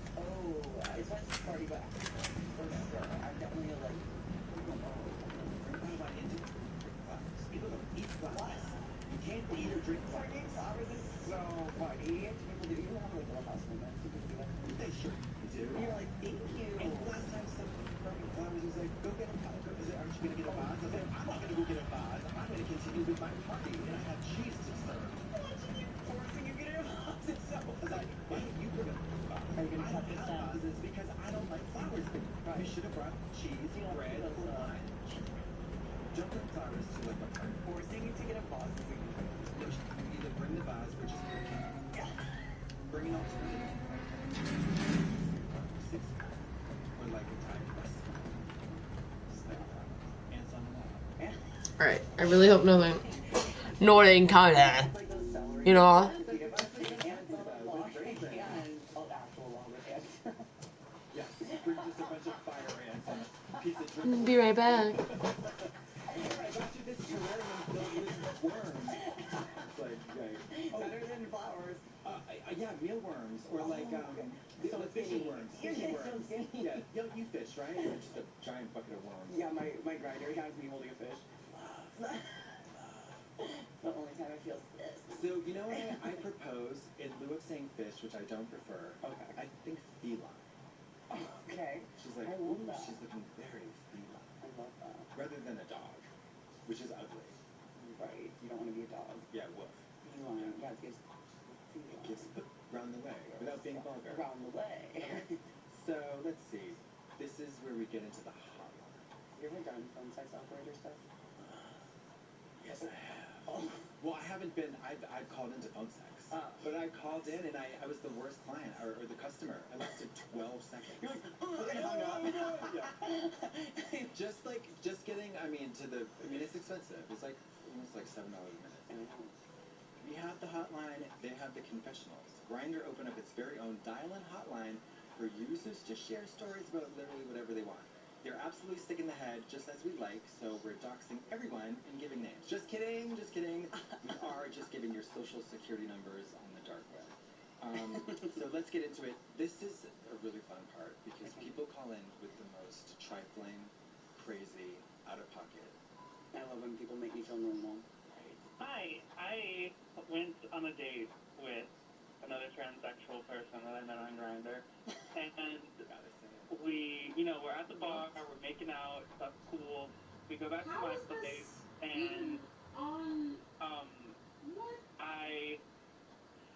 You should have brought cheese, bread, or wine. Don't bring flowers to like a party. Forcing you to get a vase is you either bring the vase or just bring it. Bring an alternative. Or like a Thai dress. Ants on the wall. Alright, I really hope nothing. Nothing kinda. You know? Yes, bring just a bunch of fire ants and a piece of drink. Be right back. I got you this terrarium filled with worms. It's like, right. Better than flowers. Yeah, mealworms or like the fishy worms. Fishy worms. Yeah, you fish, right? Or just a giant bucket of worms. Yeah, my grinder has me holding a fish. The only time I feel this. So you know what I propose in lieu of saying fish, which I don't prefer. Okay. I think feline. Okay. She's like, I love that. She's looking very feline. I love that. Rather than a dog, which is ugly. Right. You don't want to be a dog. Yeah, woof. Feline. Yeah, it gives. It gives round the way without being vulgar. Round the way. Okay. So let's see. This is where we get into the hotline. You ever done phone sex operator stuff? Yes, I have. Oh. Well, I haven't been. I've called into phone sex. But I called in and I was the worst client or the customer. I lasted 12 seconds. You're like, yeah. Just getting. I mean, it's expensive. It's like almost like $7 a minute. We have the hotline. They have the confessionals. Grindr opened up its very own dial-in hotline for users to share stories about literally whatever they want. They're absolutely sick in the head, just as we like, so we're doxing everyone and giving names. Just kidding, just kidding. We are just giving your social security numbers on the dark web. So let's get into it. This is a really fun part because people call in with the most trifling, crazy, out-of-pocket. I love when people make me feel normal. Hi, I went on a date with another transsexual person that I met on Grindr, and we, we're at the bar, we're making out, that's cool. We go back to my place, and I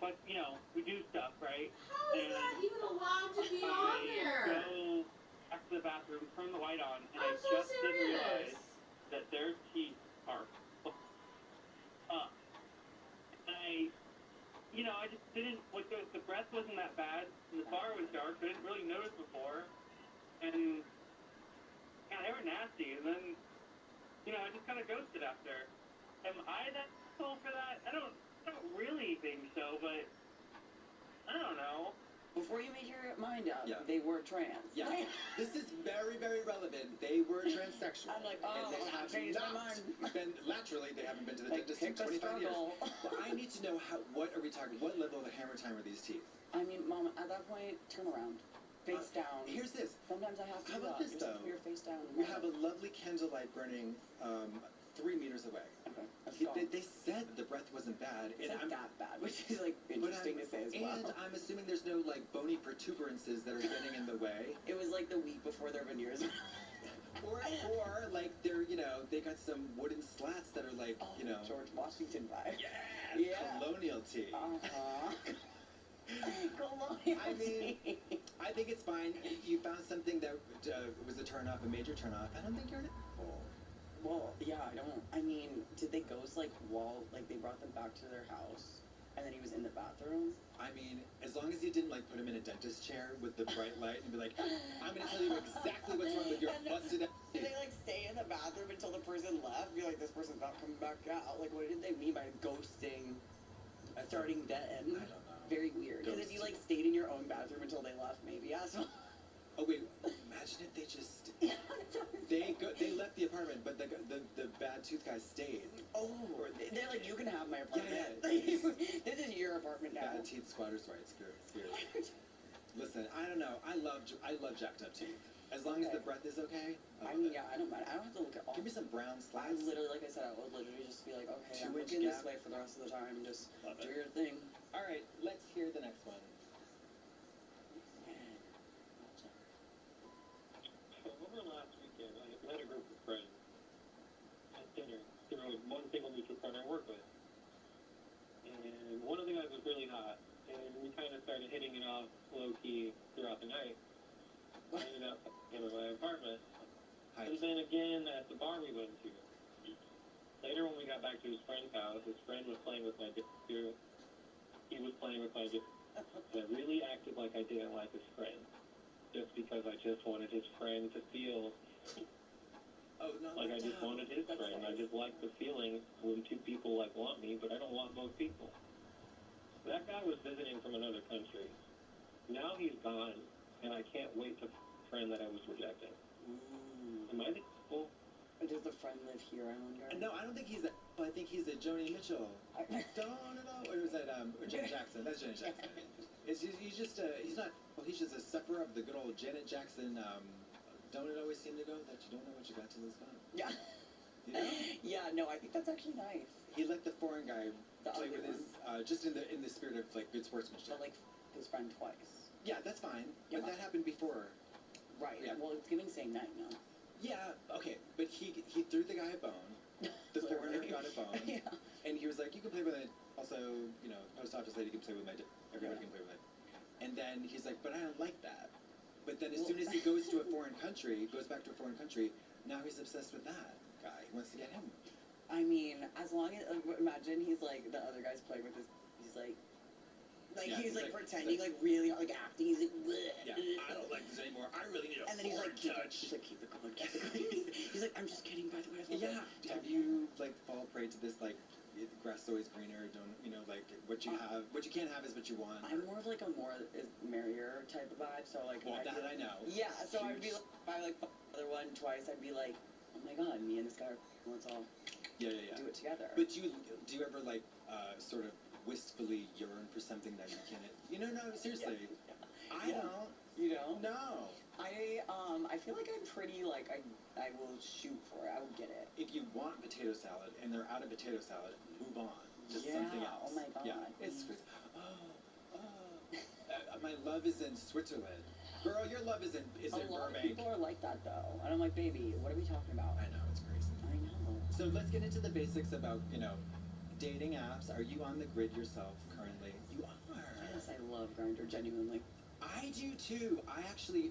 but you know, we do stuff, right? How is that even allowed to be on there? I go back to the bathroom, turn the light on, and I I'm so just didn't serious. realize that their teeth are up. And I just didn't, like, the breath wasn't that bad, and the bar was dark, so I didn't really notice before, and, yeah, they were nasty, and then, I just kind of ghosted after. Am I that asshole for that? I don't really think so, but, I don't know. Before you made your mind up, Yeah. they were trans. Yeah. This is very, very relevant. They were transsexual. I'm like, and they I have changed my not mind. been, laterally, they haven't been to the Like, dentist in pick a 25 years. struggle. Well, I need to know what are we talking, what level of hammer time are these teeth? I mean, Mom, at that point, turn around. Face down. Here's this. Sometimes I have to How do about that. this, Just though? put your face down. We have a lovely candlelight burning 3 meters away. Okay. They said the breath wasn't bad. It's and not that bad, which is, like, interesting to say as well. And I'm assuming there's no, like, bony protuberances that are getting in the way. It was, like, the week before their veneers. Or, like, they're, they got some wooden slats that are, like, George Washington vibe. Yeah. Colonial tea. Colonial I mean, I think it's fine. You found something that was a turn-off, a major turn-off. I don't think you're an asshole. Well, yeah, I mean, did they ghost, like, they brought them back to their house, and then he was in the bathroom? I mean, as long as you didn't, like, put him in a dentist chair with the bright light and be like, I'm gonna tell you exactly what's wrong with your busted ass. Did they, like, stay in the bathroom until the person left? Be like, this person's not coming back out. Like, what did they mean by ghosting, starting then? I don't know. Very weird. Because if you, like, stayed in your own bathroom until they left, maybe, asshole. Oh, wait, imagine if they just... They left the apartment, but the bad tooth guy stayed. Oh, they're like, you can have my apartment. Yeah. This is your apartment now. Bad teeth, squatters' rights. Scary. Listen, I don't know. I love jacked up teeth. As long as the breath is okay. I mean, yeah, I don't mind. I don't have to look at all. Give me some brown I slats. literally, like I said, I would literally just be like, okay, I'm 2-inch looking this gap. way for the rest of the time. Just Love do it. your thing. All right, let's hear the next one. So over last weekend, I met a group of friends at dinner. There was one single mutual friend I work with. And one of the guys was really hot, and we kind of started hitting it off low-key throughout the night. I ended up in my apartment. And then again at the bar we went to. Later when we got back to his friend's house, his friend was playing with my dick too. He was playing with my dick. And I really acted like I didn't like his friend. Just because I just wanted his friend to feel like I just wanted his friend. I just like the feeling when two people like want me, but I don't want both people. That guy was visiting from another country. Now he's gone, and I can't wait to a friend that I was rejecting. Ooh. Am I the fool? Does the friend live here, I wonder? No, I don't think he's I think he's a Joni Mitchell. Don't know. Or was that Janet Jackson? That's Janet Jackson. He's just he's just a supper of the good old Janet Jackson. Don't it always seem to go that you don't know what you got till it's gone? Yeah. You know? Yeah. No, I think that's actually nice. He let the foreign guy play with other his just in the spirit of like good sportsmanship. But like his friend twice. Yeah, that's fine. Yeah. But that happened before. Right. Yeah. Well, it's giving same night now. Yeah. Okay. But he threw the guy a bone. The foreigner got a bone. Yeah. And he was like, you can play with it. Also, post office lady can play with my dick. Everybody can play with it. And then he's like, but I don't like that. But then as soon as he goes to a foreign country, goes back to a foreign country, now he's obsessed with that guy. He wants to get him. I mean, as long as imagine he's like the other guy's playing with his. He's like. Yeah, he's like pretending like really like acting. He's like. Bleh, yeah. I don't like this anymore. I really need a and then he's like, touch. He's like, keep it going, keep it going. He's like, I'm just kidding. By the way. Yeah. Have you like fall prey to this like? Grass is always greener. Don't like what you have? What you can't have is what you want. I'm more of like a more is merrier type of vibe. So like. Well, that I know. Yeah. So I'd be like, if I like the other one twice, I'd be like, oh my god, me and this guy, let's all. Yeah. Do it together. But do you ever like sort of wistfully yearn for something that you can't? No, seriously. Yeah. I don't. You don't? No. I feel like I'm pretty like I will shoot for it. I will get it. If you want potato salad and they're out of potato salad, move on. Just something else. Oh my god. Yeah. It's my love is in Switzerland. Girl, your love is in Burbank. A lot of people are like that though, and I'm like, baby, what are we talking about? I know, it's crazy. I know. So let's get into the basics about dating apps. Are you on the grid yourself currently? You are. Yes, I love Grindr, genuinely. I do too. I actually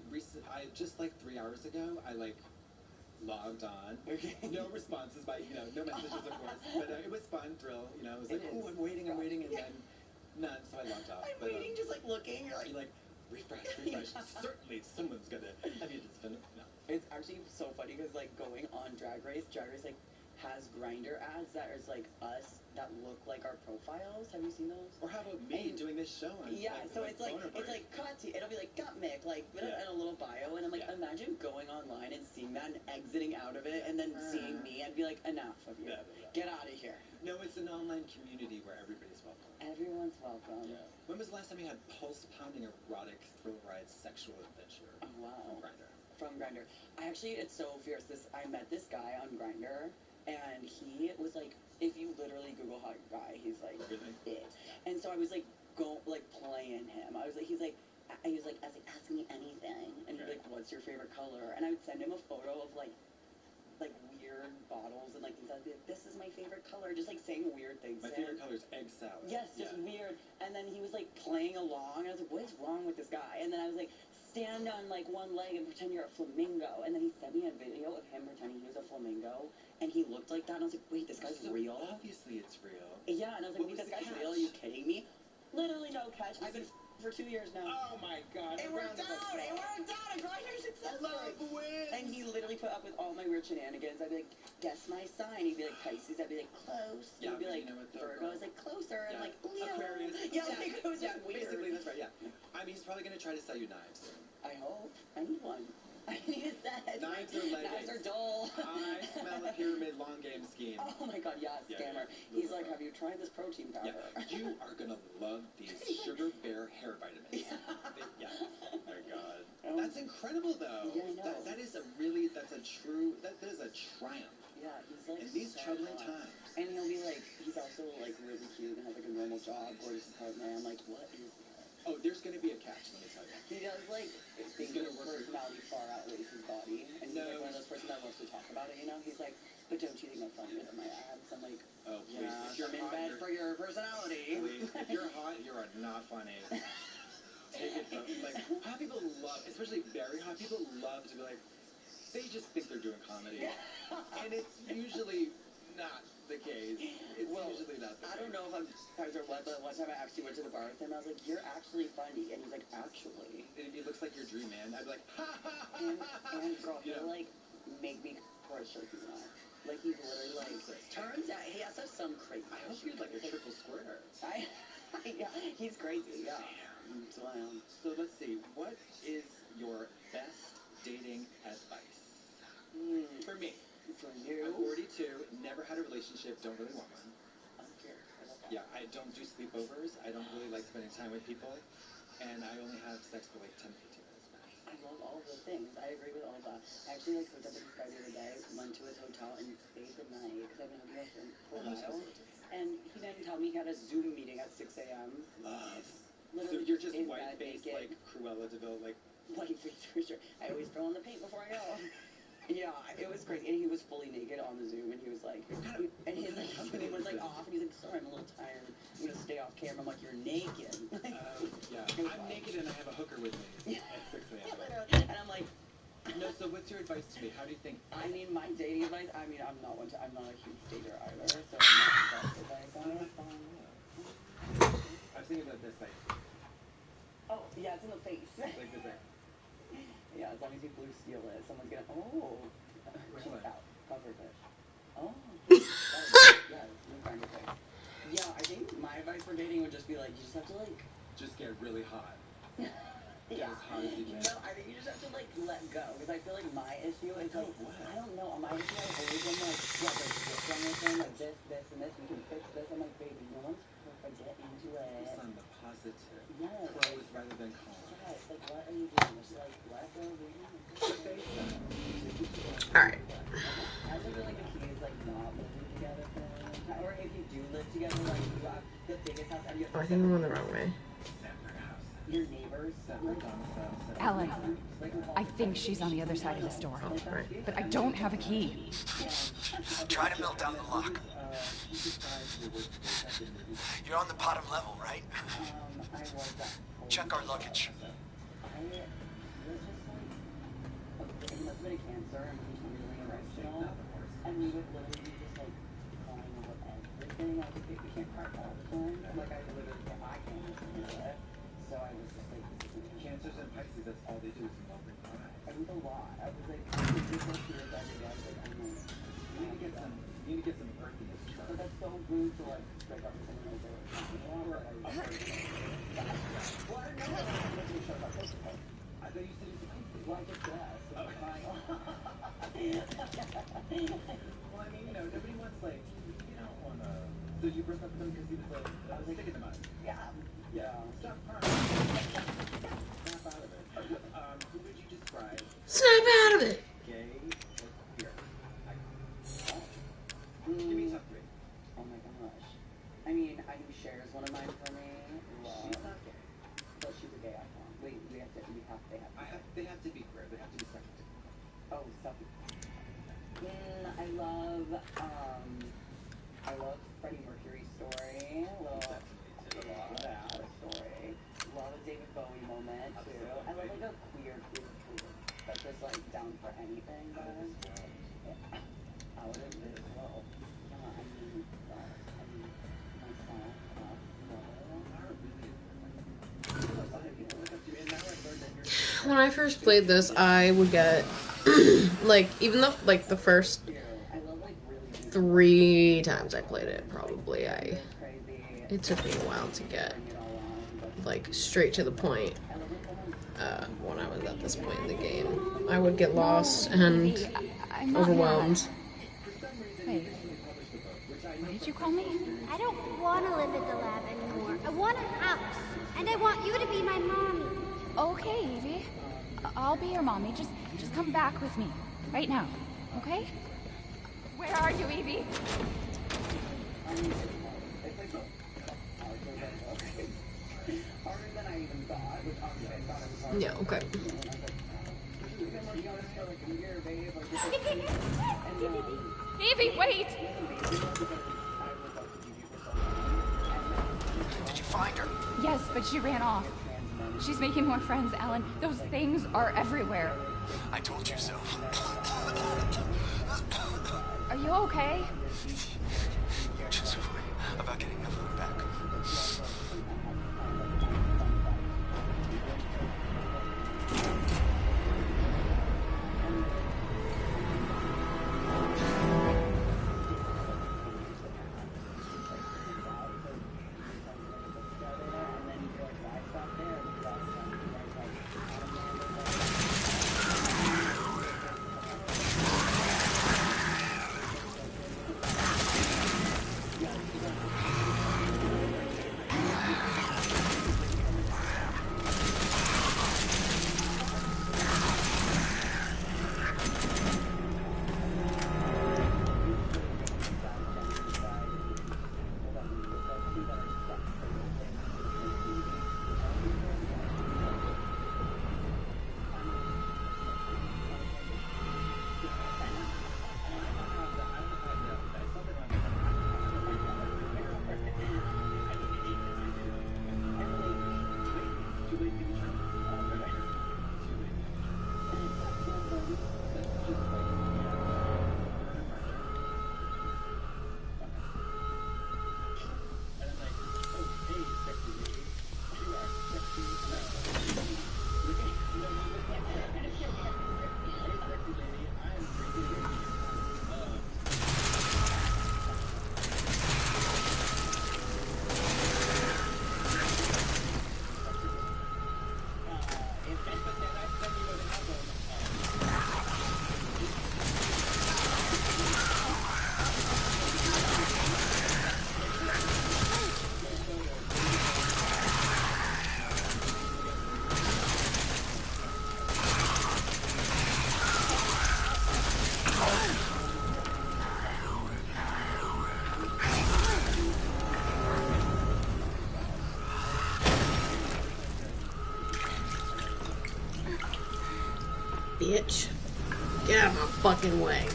I just like 3 hours ago, I like logged on. No responses by, no messages of course, but it was fun, thrill, it was like, oh, I'm waiting, and then none, so I logged off. I'm waiting, just like looking, you're like refresh. Certainly someone's gonna, it's been, no. It's actually so funny because like going on Drag Race like has Grindr ads that is like us that look like our profiles. Have you seen those? Or how about me doing this show on so it's like Kati, it'll be like Gutmick, like and a little bio, and I'm like, imagine going online and seeing that and exiting out of it and then seeing me and be like, enough of you. Get out of here. No, it's an online community where everybody's welcome. Everyone's welcome. Yeah. When was the last time you had pulse pounding erotic thrill ride sexual adventure? Oh wow. From Grindr. From Grindr. It's so fierce. I met this guy on Grindr, and he was like, if you literally Google hot guy, he's like it. And so I was like playing him. He was like asking me anything, and he'd be like, what's your favorite color? And I would send him a photo of like weird bottles and like things. I'd be like, this is my favorite color, just like saying weird things. My favorite color is egg salad. Yes, just weird. And then he was like playing along, and I was like, what is wrong with this guy? And then I was like, stand on like one leg and pretend you're a flamingo. And then he sent me a video of him pretending he was a flamingo, and he looked like that. And I was like, wait, this guy's real? Obviously it's real. Yeah, and I was like, wait, this guy's real? Are you kidding me? Literally no catch. I've been for 2 years now. Oh my god. It worked out. It worked out. I got here successfully. Love wins. And he literally put up with all my weird shenanigans. I'd be like, guess my sign. He'd be like, Pisces. I'd be like, close. Yeah, he'd be like, Virgo. I was like, closer. And like, Leo. Aquarius. Yeah, like, it was weird. Basically, that's right, yeah. I mean, he's probably going to try to sell you knives. I hope. I need one. I need a set. Knives or leggings. Knives are dull. I smell a pyramid long game scheme. Oh my god, yeah, scammer. He's like, have you tried this protein powder? Yeah. You are going to love these Sugar Bear hair vitamins. Yeah. Oh my god. That's incredible though. Yeah, I know. That is a triumph. Yeah, he's like in these troubling times. And he'll be like, he's also like really cute and has like a normal job, gorgeous partner. I'm like, what is that? Oh, there's going to be a catch, let me tell you. He does like think his personality far outweighs his body, and he's like one of those persons that loves to talk about it. He's like, but don't you think I'm funnier than my abs? I'm like, oh please, yeah, if you're I'm in hot, bed for your personality. Please, if you're hot, you are not funny. Take it from hot people love, especially very hot people love to be like, they just think they're doing comedy, and it's usually not the case. It's usually not the case. I don't know if I'm surprised or what, but one time I actually went to the bar with him. I was like, you're actually funny. And he's like, actually. It looks like your dream, man. I'd be like, ha ha ha. And girl, he'll like make me for a shirt he's not. Like he's literally like, turns out he has some crazy. I hope you're like a triple square. Yeah, he's crazy, yeah. So let's see, what is your best dating advice? For me. For you? I'm 42, never had a relationship, don't really want one. Okay. Yeah, I don't do sleepovers, I don't really like spending time with people, and I only have sex for like 10 to 15 minutes max. I love all of those things. I agree with all of that. I actually like hooked up with this guy the other day, went to his hotel and stayed the night because I've been hooking up with him for a while. And he didn't tell me he had a Zoom meeting at 6 a.m. Love. Literally so you're just in white-faced like Cruella de Vil, like... White-faced for sure. I always throw on the paint before I go. Yeah, it was great. And he was fully naked on the Zoom, and he was like, and his like company was like off, and he's like, sorry, I'm a little tired. I'm gonna stay off camera. I'm like, you're naked. Yeah, I'm naked and I have a hooker with me at 6 a.m. Yeah, literally. And I'm like, no. So what's your advice to me? How do you think? I mean, my dating advice. I mean, I'm not a huge dater either, so I'm not the best advice on it. I was thinking about this, like. Oh, yeah, it's in the face. Like this, like. Yeah, as long as you blue steel it, someone's gonna. Check out. Cover fish. Oh. Yeah, blue grinder fish. Yeah, I think my advice for dating would just be like, you just have to like. Just get really hot. Yeah. As hot as you can. No, I think you just have to like let go, because I feel like my issue is like, I don't know, my issue I've always been like, yeah, there's this wrong with them, like this, and this, we can fix this. I'm like, baby, no one's perfect, get into it. Focus on the positive. Yes. Pros rather than cons. Yes, like what are you doing? Just like let go, baby. Alright. I feel like the key is like not living together for a long time. Or if you do live together, like you have the biggest house and you have I think I'm going the wrong way. Yeah, your neighbors. Ellen, I think she's on the other side of this door. But I don't have a key. Try to melt down the lock. You're on the bottom level, right? Check our luggage. He must have been a cancer and he was really emotional. And we would literally be just like crying over everything. I was like, we can't cry all the time. Like I literally, I can't listen to it. So I was just like, this is Cancers and Pisces, that's all they do is love and cry. it was a lot. I was like, this is like tears every day. I was like, I'm like, You need to get some earthiness. but that's so rude to like break up with someone like that. Well, I don't know what I'm going to show up. I thought you said it's a Pisces. Well, I just guess. I'm crying. Well, I mean, nobody wants, like, you don't want to... So you broke up with him because he was, like, sick in the mud? Yeah. Stop crying. Snap out of it. Who would you describe? Snap out of it. Gay or queer? Give me top three. Oh my gosh. I mean, I think Cher is one of mine for me. She's not gay. But she's a gay icon. Wait, they have to be queer. They have to be queer. They have to be second. Oh, stuff. I love Freddie Mercury's story. Love that story. Love a David Bowie moment too. I love like a queer that's just like down for anything. Out of this world. When I first played this, I would get like, even though like the first 3 times I played it, probably it took me a while to get like straight to the point. When I was at this point in the game, I would get lost and overwhelmed. Wait, what did you call me? I don't want to live at the lab anymore. I want a house. And I want you to be my mommy. Okay, Evie. I'll be your mommy. Just come back with me. Right now. Okay? Where are you, Evie? Yeah, okay. Evie, wait! Did you find her? Yes, but she ran off. She's making more friends, Ellen. Those things are everywhere. I told you so. Are you okay? You just worry about getting Evelyn back. Get out of my fucking way.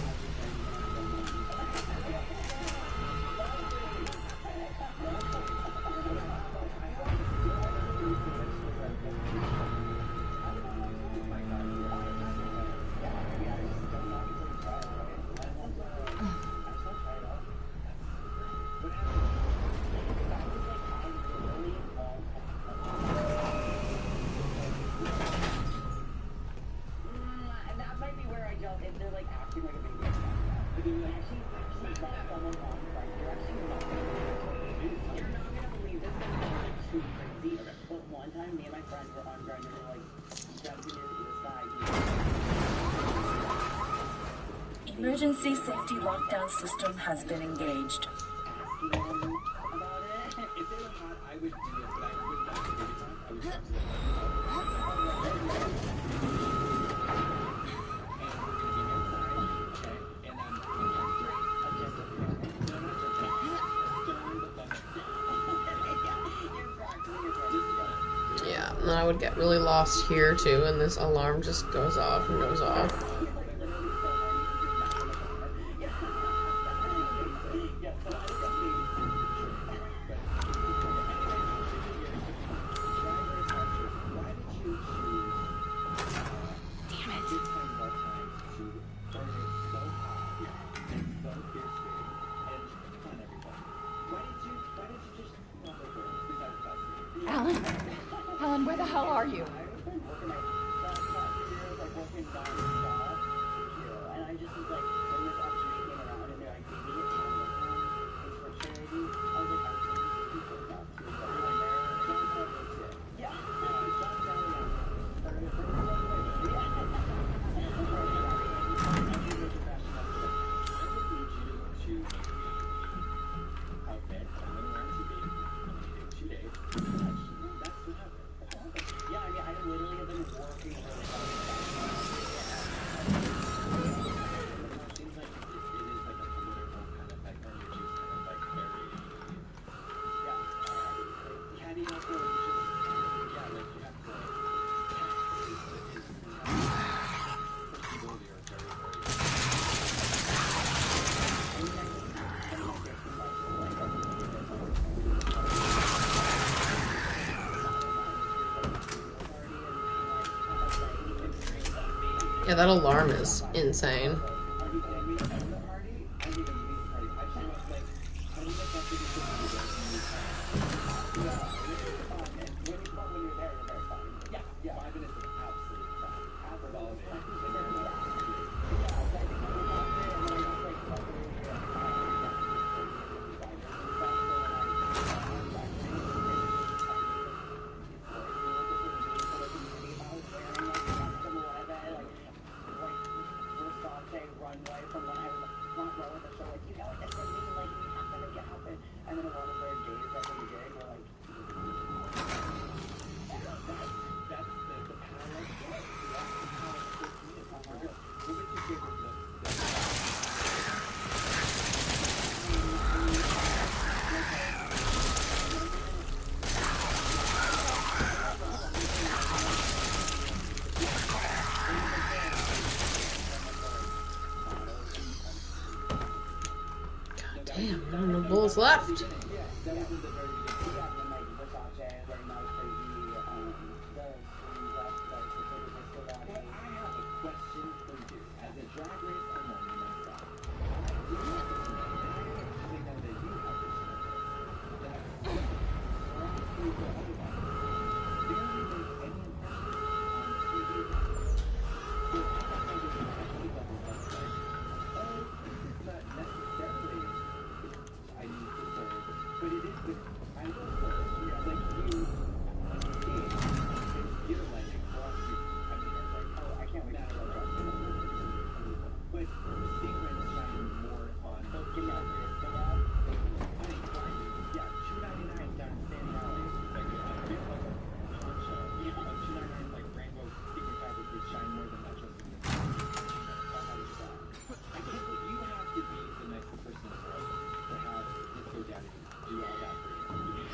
That might be where I don't, if they're like acting like a baby. But they're like, actually left someone on right. You're actually not You're not gonna believe this is like too crazy. But one time, me and my friend were on Grindr and we were like jumping into this guy. Emergency safety lockdown system has been engaged. Asking him about it. If they were hot, I would do it, but I would not do it. I would talk to them. Yeah, and then I would get really lost here too, and this alarm just goes off and goes off. Alan, where the hell are you? And I just was like, when this opportunity came around and they're like, baby, it's for charity. I was like, I'm people not to go in there. Yeah. Yeah, I mean, I literally have been working really hard. It seems like it is like a political kind of like orange juice kind of like very catty also just like you have to personality are very Yeah, that alarm is insane. runway from when I was front row at the show, like, you know, this is me, like, you have to make it happen. And then one of their days after the gig were like, that's the power of joy. That's the power of 13. What would you give the Damn, I don't know bullets left.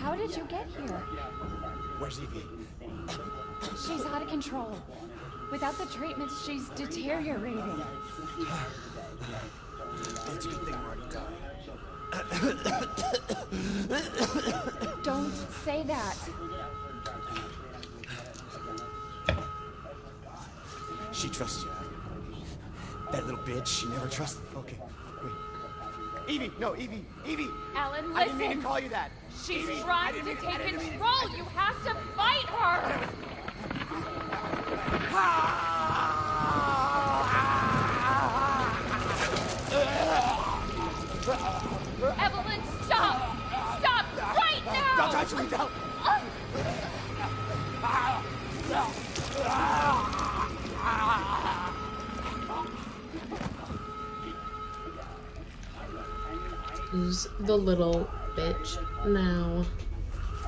How did you get here? Where's Evie? She's out of control. Without the treatments, she's deteriorating. It's a good thing we're already dying. Don't say that. She trusts you. That little bitch, she never trusted. Okay, wait. Evie, no, Evie. Alan, listen. I didn't mean to call you that. She's Evie, trying to take control. You have to fight her. Evelyn, stop! Stop right now! Don't touch me, don't! Who's the little bitch now? I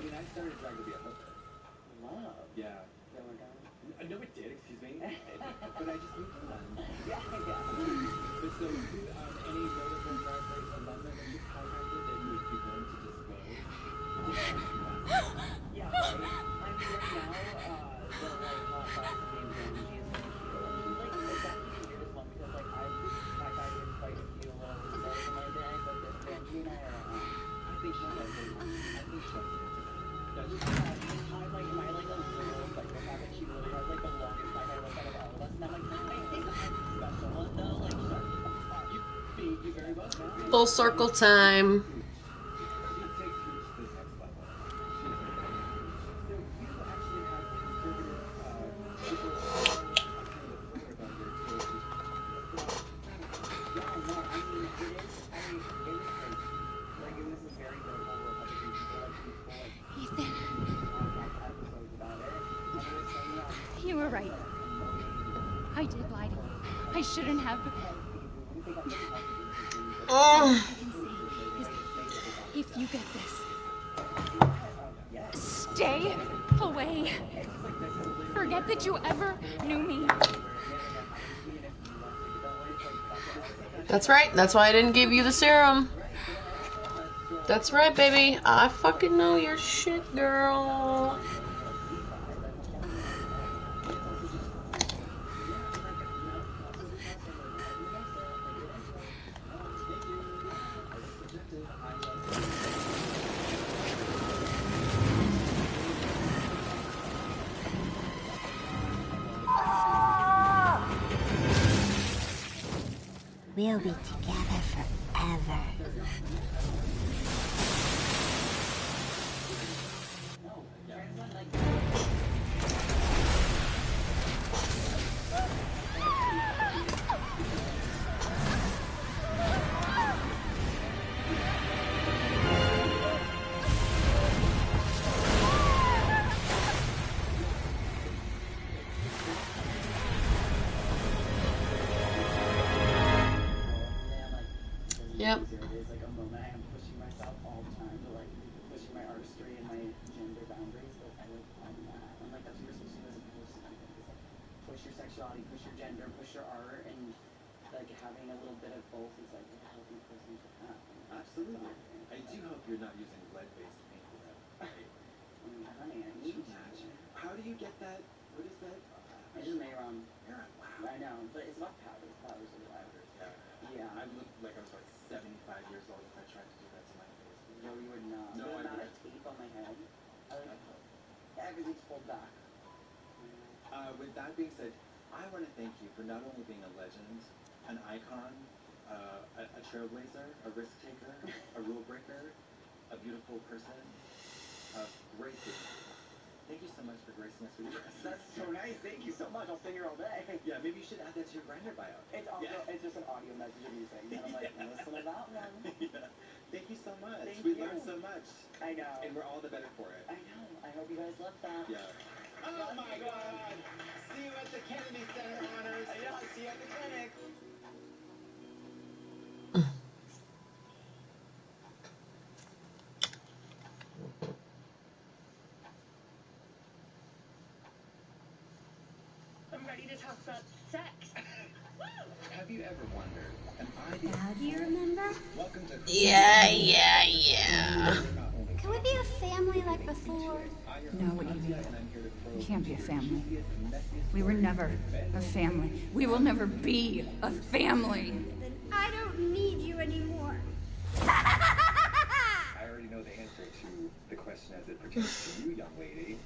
mean, I started trying to be a hooker. Love? Yeah. That went down? No, it did, excuse me. But I just moved on. Yeah. But so, any notable drag race alumna that you contacted that you would be willing to disclose? Yeah, right. I mean, right now, the like hot sauce named Angie is like cute. She's like the weirdest one because like I've had quite a few little results in my day, but this Angie and I are I think she does it. I think she does it. I like my like a little psychopath and she literally has like the longest side hair like out of all of us and I'm like, I think I'm special one though, like you very well know. Full circle time. You were right. I did lie to you. I shouldn't have. All I can say is if you get this, stay away. Forget that you ever knew me. That's right. That's why I didn't give you the serum. That's right, baby. I fucking know your shit, girl. We'll be together forever. Yep. It is like a moment I am pushing myself all the time to like pushing my artistry and my gender boundaries, but I like I'm not. I'm like that's what you're supposed to do as a person. I think is like push your sexuality, push your gender, push your art, and like having a little bit of both is like a healthy person should have. Absolutely. I do hope you're not using lead-based paint for that. Right? Honey, I need to. How do you get that? What is that? It's just Mayron. Wow. I know, but it's not powder. Powder's a little powder. Yeah. I look like I was like 75 years old if I tried to do that to my face. No, you would not. No, the I amount of wouldn't. tape on my head. Everything's pulled back. With that being said, I want to thank you for not only being a legend, an icon, a trailblazer, a risk taker, a rule breaker, a beautiful person, a great person. Thank you so much for gracing us with your presence. That's so nice. Thank you so much. I'll stay here all day. Yeah, maybe you should add that to your Grindr bio. It's also it's just an audio message of you saying that. I'm like, listen to that one. Yeah. Thank you so much. Thank we you. learned so much. I know. And we're all the better for it. I know. I hope you guys love that. Yeah. Oh my God! See you at the Kennedy Center honors. I know. See you at the clinic. I'm ready to talk about sex. Have you ever wondered, am I the... Now do you remember? Welcome to... Yeah. Can we be a family like before? No, Evie. We can't be a family. We were never a family. We will never be a family. Then I don't need you anymore. I already know the answer to the question as it pertains to you, young lady.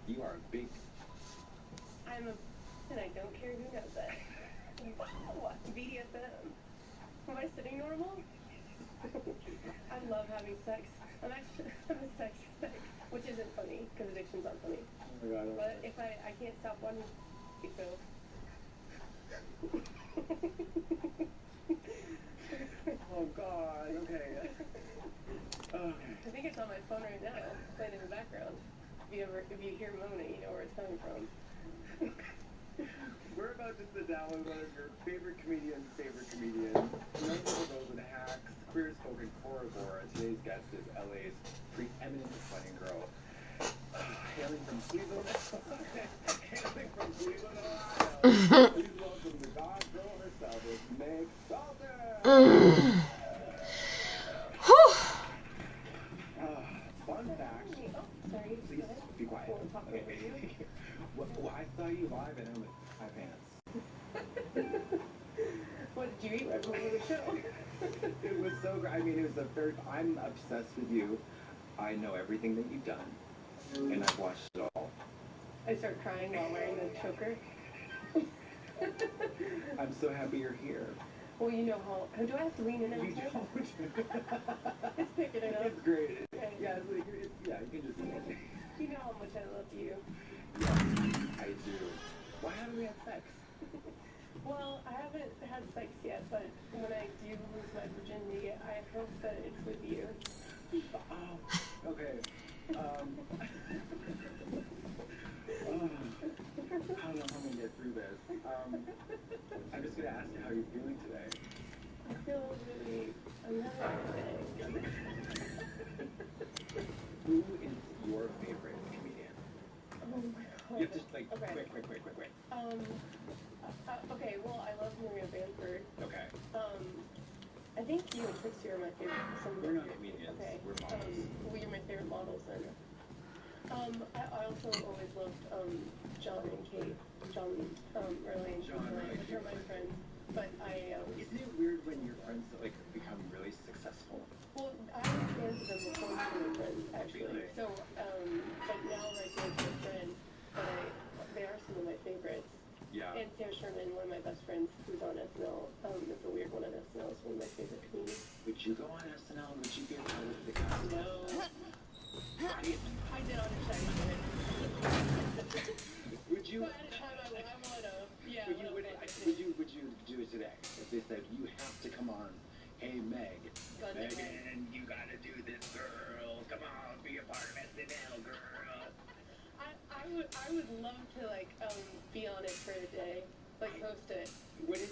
You are a big... I'm a... and I don't care who knows it. Wow! BDSM. Am I sitting normal? I love having sex. I'm a sex addict, which isn't funny, because addictions aren't funny. Oh my God, But if I can't stop wanting so... Oh God, okay. Okay. I think it's on my phone right now, playing in the background. If you hear Mona, you know where it's coming from. We're about to sit down with one of your favorite comedians' favorite comedians, known for the roles in Hacks, Queer as Folk, and Corridor. Today's guest is LA's preeminent defining girl. Hailing from Cleveland, Ohio. Please welcome the God Girl herself, it's Meg Salter. Fun fact. Oh, sorry. Please be quiet. Okay. Well, I saw you live at home with high pants. What did you eat right before the show? It was so great. I mean, it was the third. I'm obsessed with you. I know everything that you've done, and I've watched it all. I start crying while wearing the choker. I'm so happy you're here. Well, you know how do I have to lean in every You time? don't. It's picking it up. It's great. Okay. Yeah, it's like, yeah, you can just do it. You know how much I love you. Yes, I do. Why haven't we had sex? Well, I haven't had sex yet, but when I do lose my virginity, I hope that it's with you. Oh, okay. I don't know how I'm gonna get through this. I'm just gonna ask you how you're feeling today. I feel really... I'm having a good day. Who is your favorite comedian? Oh my God. You have to, like, okay. quick. Okay, well, I love Maria Bamford. Okay. I think you and Trixie are my favorite. We're not comedians. Okay. We're models. Well, you're my favorite models, then. I also always loved, John and Kate. John, Early and John, which are my friends. But Isn't it weird when your friends, like, become really successful? well, I was fans of them before we were friends, actually. Really? So, but now we're like good friends. But they are some of my favorites. Yeah. And Sarah Sherman, one of my best friends, who's on SNL, is the weird one on SNL, is one of my favorite comedians. Would you go on SNL? Would you be a part of the cast? No. I did audition. Would you? But at a time I would have. Yeah. Would you do it today? If they said, you have to come on, hey Meg, Megan, you gotta do this, girl. Come on, be a part of SNL, girl. I would love to be on it for a day, host it. What has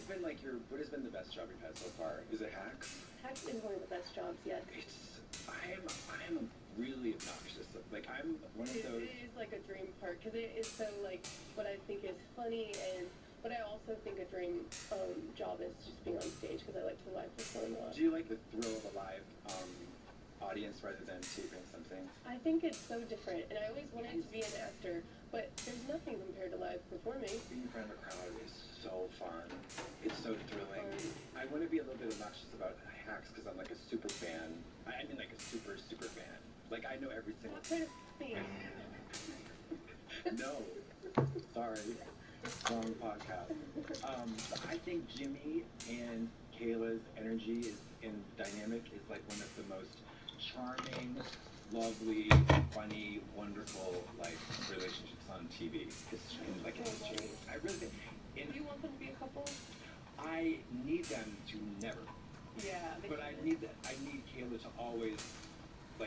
been the best job you've had so far? Is it Hacks? Hacks is one of the best jobs yet. I am really obnoxious. Like, I'm one of those. It is like a dream part because it is so what I think is funny and what I also think a dream job is just being on stage because I like to live perform a lot. Do you like the thrill of a live audience rather than taping something? I think it's so different, and I always wanted to be an actor, but there's nothing compared to live performing. Being in front of a crowd is so fun. It's so thrilling. I want to be a little bit obnoxious about Hacks because I'm like a super fan. I mean like a super fan. Like, I know every single... What kind of fan? No. Sorry. Wrong podcast. I think Jimmy and Kayla's energy and dynamic is like one of the most charming, lovely, funny, wonderful relationships on TV. In history. I really think. Do you want them to be a couple? I need them to never. Yeah. But I need Kayla to always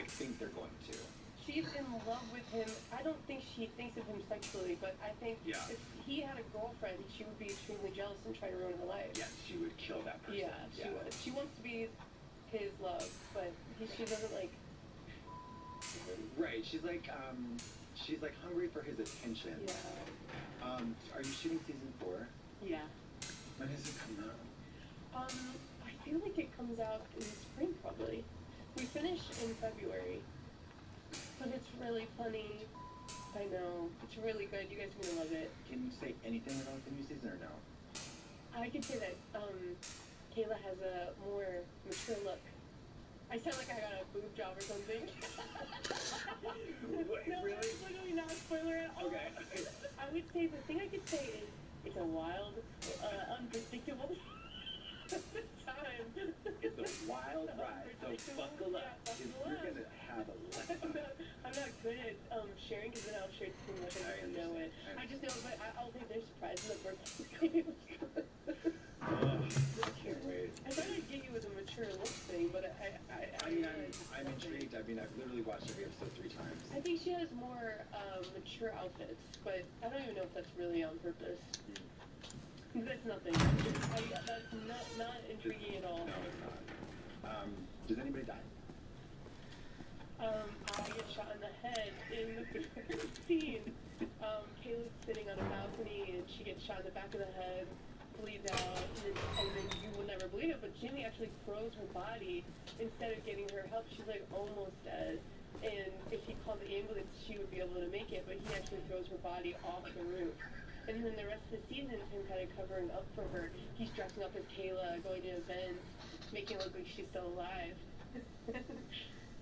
think they're going to. She's in love with him. I don't think she thinks of him sexually, but I think if he had a girlfriend, she would be extremely jealous and try to ruin her life. Yes, she would kill that person. Yeah, she would. She wants to be his love, but she doesn't like... Right, she's hungry for his attention. Yeah. Are you shooting season 4? Yeah. When is it coming out? I feel like it comes out in the spring, probably. We finish in February. But it's really funny. I know. It's really good. You guys are gonna love it. Can you say anything about the new season or no? I could say that Kayla has a more mature look. I sound like I got a boob job or something. Wait, no, really? it's literally not a spoiler at all. Okay. I would say the thing I could say is it's a wild, unpredictable time. It's a wild ride, so buckle up. You're gonna have a lesson. I'm not good at sharing because then I'll share too much. I don't know it. I just know, but I'll think they're surprised in the birthday. I can't wait. I thought I'd get you with a mature look thing, but I'm intrigued. I mean, I've literally watched every episode 3 times. I think she has more mature outfits, but I don't even know if that's really on purpose. That's nothing. That's not intriguing at all. No, it's not. Does anybody die? I get shot in the head in the first scene. Kayla's sitting on a balcony and she gets shot in the back of the head, bleeds out, and then you will never believe it, but Jimmy actually throws her body instead of getting her help. She's like almost dead. And if he called the ambulance, she would be able to make it, but he actually throws her body off the roof. And then the rest of the season is him kind of covering up for her. He's dressing up as Kayla, going to events, making it look like she's still alive.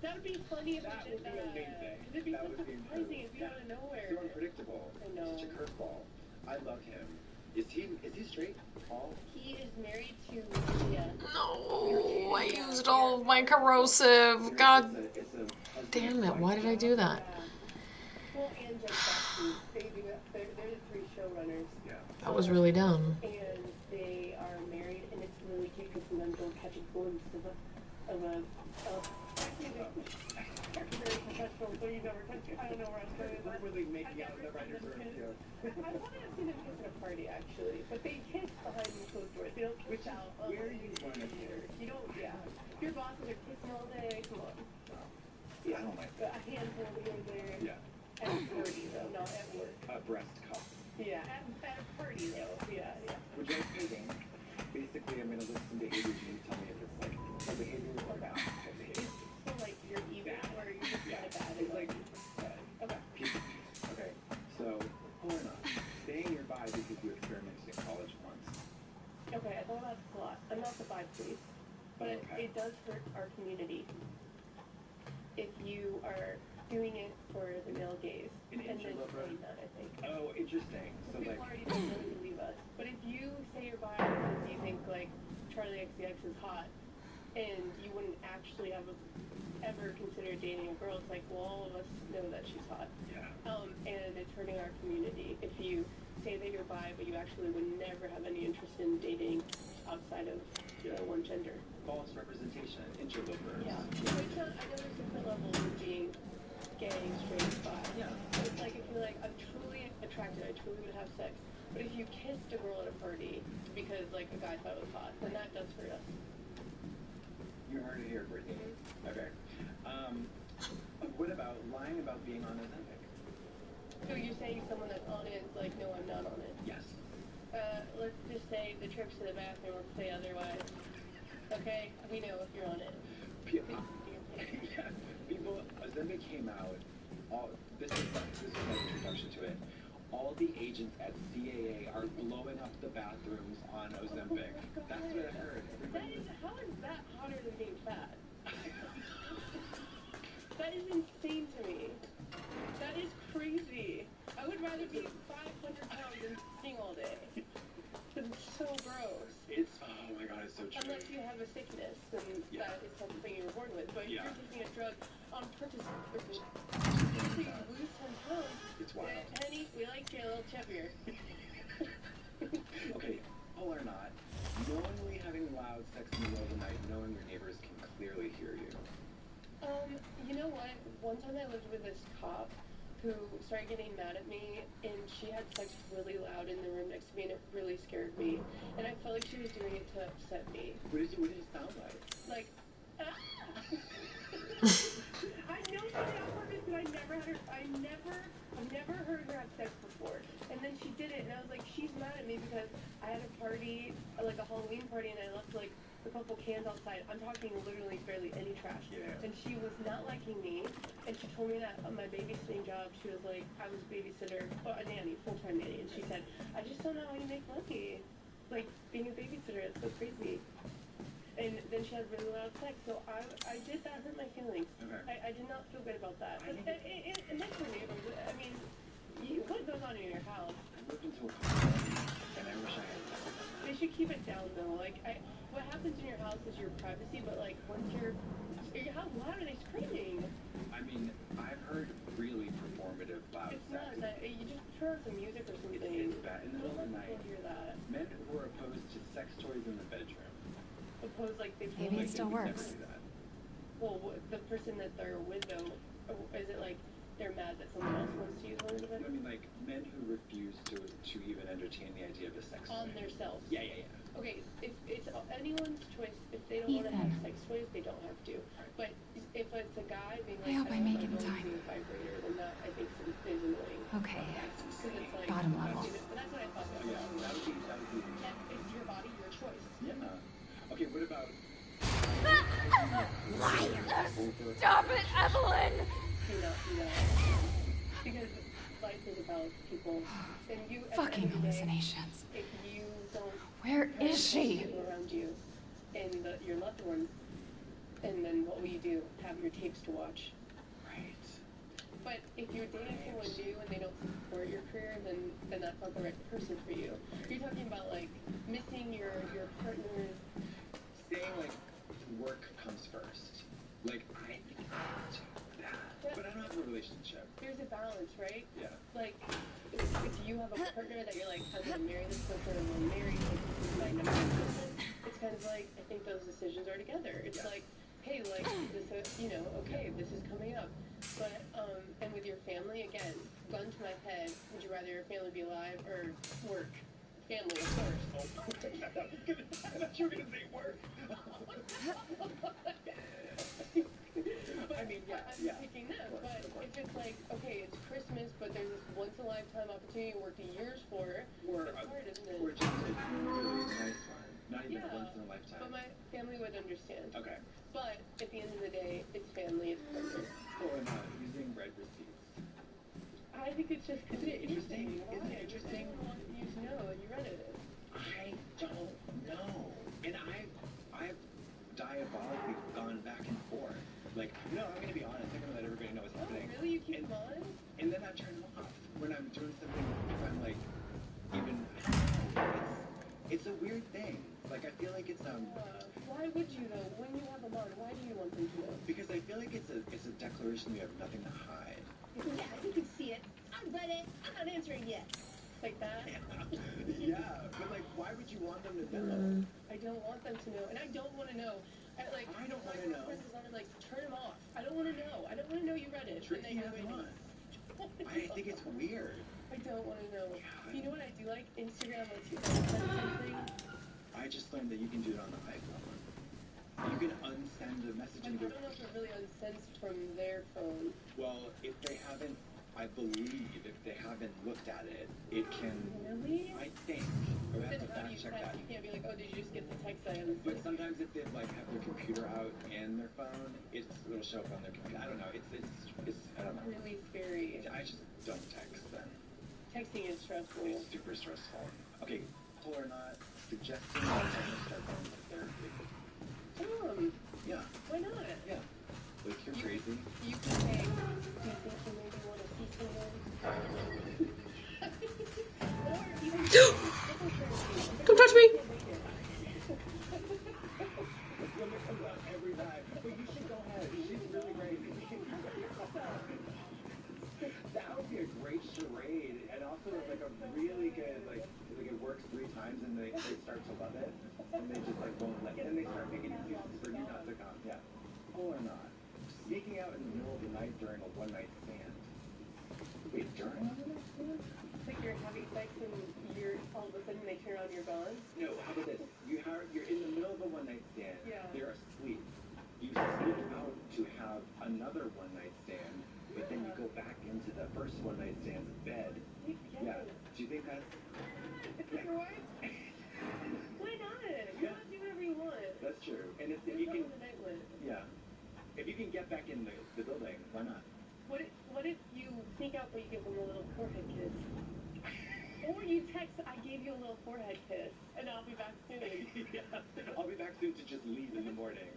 That would be funny if that I did would be amazing. It'd be That so would be surprising. It'd be out of nowhere. So unpredictable. I know. Such a curveball. I love him. Is he straight, Paul? He is married to Leah. No, I used all of my corrosive. God damn it, why did I do that? Well, and Jake Jackson. They're the 3 showrunners. Yeah. That was really dumb. And they are married, and it's really cute because sometimes they'll catch a glimpse of a very professional, so you never touch it. I don't know where I'm going. We're really making out in the writer's room. I want to see them kiss at a party, actually, but they kiss behind closed doors. They don't kiss out. Where you want to hear. You don't, yeah. Your bosses are kissing all day. Come on. Yeah, I don't like that. A handful here and there. Yeah. At a party, though, not at work. A breast cup. Yeah, at a party, though. Yeah. Which I'm thinking, basically, I'm going to listen to Avery and tell me if it's like good behavior or bad behavior. So, like, you're evil or you're just kind of bad. It's like, okay, so, or not. Staying nearby because you experimented in college once. Okay, I thought about this a lot. I'm not the bi police, but it does hurt our community if you are doing it for the male gaze. And then saying that, I think. Oh, interesting. So, people already don't really believe us. But if you say you're bi because you think, like, Charlie XCX is hot, and you wouldn't actually ever consider dating a girl, it's like, well, all of us know that she's hot. Yeah. And it's hurting our community. If you say that you're bi, but you actually would never have any interest in dating outside of one gender. False representation, interlopers. Yeah. So it's not, I know there's different levels of being gay, straight, bi. Yeah. So it's like, if you're like, I'm truly attracted, I truly would have sex, but if you kissed a girl at a party because, like, a guy thought it was hot, then that does hurt us. You heard it here, Brittany. Okay. What about lying about being on Ozempic? So you're saying someone that's on it is like, no, I'm not on it? Yes. Let's just say the trips to the bathroom will say otherwise. Okay? We know if you're on it. Yeah. People, Ozempic came out, this was my introduction to it. All the agents at CAA are blowing up the bathrooms on Ozempic. That's what I heard. How is that hotter than being fat? That is insane to me. That is crazy. I would rather be 500 pounds than sitting all day. It's so gross. Oh my god, it's so true. Unless you have a sickness, then that is something you were born with. But if you're taking a drug on purpose to lose 10 pounds, it's wild. Honey, we like you a little chubbier. Okay, all or not, knowingly having loud sex in the middle of the night, knowing your neighbors can clearly hear you. You know what? One time I lived with this cop who started getting mad at me, and she had sex really loud in the room next to me, and it really scared me. And I felt like she was doing it to upset me. What did it sound like? Like, I know she did it on purpose, but I've never heard her have sex before. And then she did it, and I was like, she's mad at me because I had a party, like a Halloween party, and I left like a couple cans outside. I'm talking literally barely any trash. And she was not liking me, and she told me that on my babysitting job, she was like, I was a babysitter, well, a nanny, full-time nanny, and she said, I just don't know how you make money. Like, being a babysitter, it's so crazy. And then she had really loud sex, so I did that hurt my feelings. Okay. I did not feel good about that. And that's your neighborhood. I mean, what goes on in your house? I moved into a condo, and I wish I had that. They should keep it down though. Like, what happens in your house is your privacy, but like, once how loud are they screaming? I mean, I've heard really performative loud It's sex. not. You just turn on some music or something. It's bad. In the middle of the night, Hear that. men who are opposed to sex toys in the bedroom. Opposed, like they feel Maybe like it still they would works. never do that. Well, the person that they're with though, is it like they're mad that someone else wants to use one of I them? mean, like, men who refuse to even entertain the idea of a sex toy. On themselves. Yeah. Okay, if it's anyone's choice, if they don't want to have sex toys, they don't have to. But if it's a guy being like, I hope I don't make want it in my time. girl to be a vibrator, then that I think is annoying. Okay. 'Cause it's like, Bottom level. But that's what I thought. Oh, yeah, that would be. It's your body, your choice. Yeah. Okay, what about? Stop it, Evelyn! Do not do that. Because life is about people. And you, at the Fucking end of the day, hallucinations. if you don't Where have is she? people around you and your loved ones, and then what will you do? Have your tapes to watch. Right. But if you're dating someone new and they don't support your career, then that's not the right person for you. You're talking about like missing your partner's. Saying like work comes first. Like I think that, but I don't have a relationship. There's a balance, right? Yeah. Like if you have a partner that you're like, I'm gonna marry this person, I'm gonna marry this is my number one person. It's kind of like I think those decisions are together. It's like, hey, like this, okay, this is coming up. But and with your family, again, gun to my head, would you rather your family be alive or work? Family, of course. I thought you were gonna say work. I mean, I'm picking them. But if it's like, okay, it's Christmas, but there's this once in a lifetime opportunity you worked years for, it's hard, isn't it? Or just a really nice one. Not even once in a lifetime. But my family would understand. Okay. But at the end of the day, it's family, it's partner. Or not using red receipts. I think it's just Isn't it interesting? Isn't it interesting? You know, you read it. I don't know. And I've diabolically gone back and forth. Like, no, I'm gonna be honest. I'm gonna let everybody know what's happening. Really? You keep them on? And then I turn them off when I'm doing something. If I'm like, even I don't know. It's a weird thing. Like I feel like it's Why would you though? When you have them on, why do you want them to know? Because I feel like it's a declaration you have nothing to hide. Yeah, you can see it. I read it. I'm not answering yet. Like that? Yeah, but like, why would you want them to know? I don't want them to know, and I don't want to know. I don't want to know. Like, turn them off. I don't want to know. I don't want to know you read it. Tracy has them on. I think it's weird. I don't want to know. You know what I do like? Instagram lets you unsend something. I just learned that you can do it on the iPhone. You can unsend a message I and go. don't know if it really unsends from their phone. Well, if they haven't, I believe if they haven't looked at it, it can. Really? I think. I would have to Then how do fact you check text? that. You can't be like, oh, did you just get the text I unsent? But sometimes if they like have their computer out and their phone, it'll show up on their computer. I don't know. It's I don't know. Really scary. I just don't text then. Texting is stressful. It's super stressful. Okay, cool or not, suggesting that I start going to therapy. Yeah. Why not? Yeah. Like you're crazy. You can say, do you think you maybe want to see someone? Or even Don't touch me! Every time. But you should go ahead. She's really great. That would be a great charade. And also like a really good like it works 3 times and they start to love it. And they just like won't let then they start making excuses for you not to come. Yeah. Cool or not. Sneaking out in the middle of the night during a one-night stand. Wait, during a one-night stand? Like you're having sex and you're all of a sudden they turn on your gone? No, how about this? You're in the middle of a one-night stand. Yeah. They're asleep. You sneak out to have another one-night stand, but then you go back into the first one-night stand's bed. Yeah. Do you think that's... Why not? You can do whatever you want. That's true. And if you can, yeah, if you can get back in the building, why not? What if you sneak out but you give them a little forehead kiss? Or you text, I gave you a little forehead kiss, and I'll be back soon. Yeah, I'll be back soon to just leave in the morning.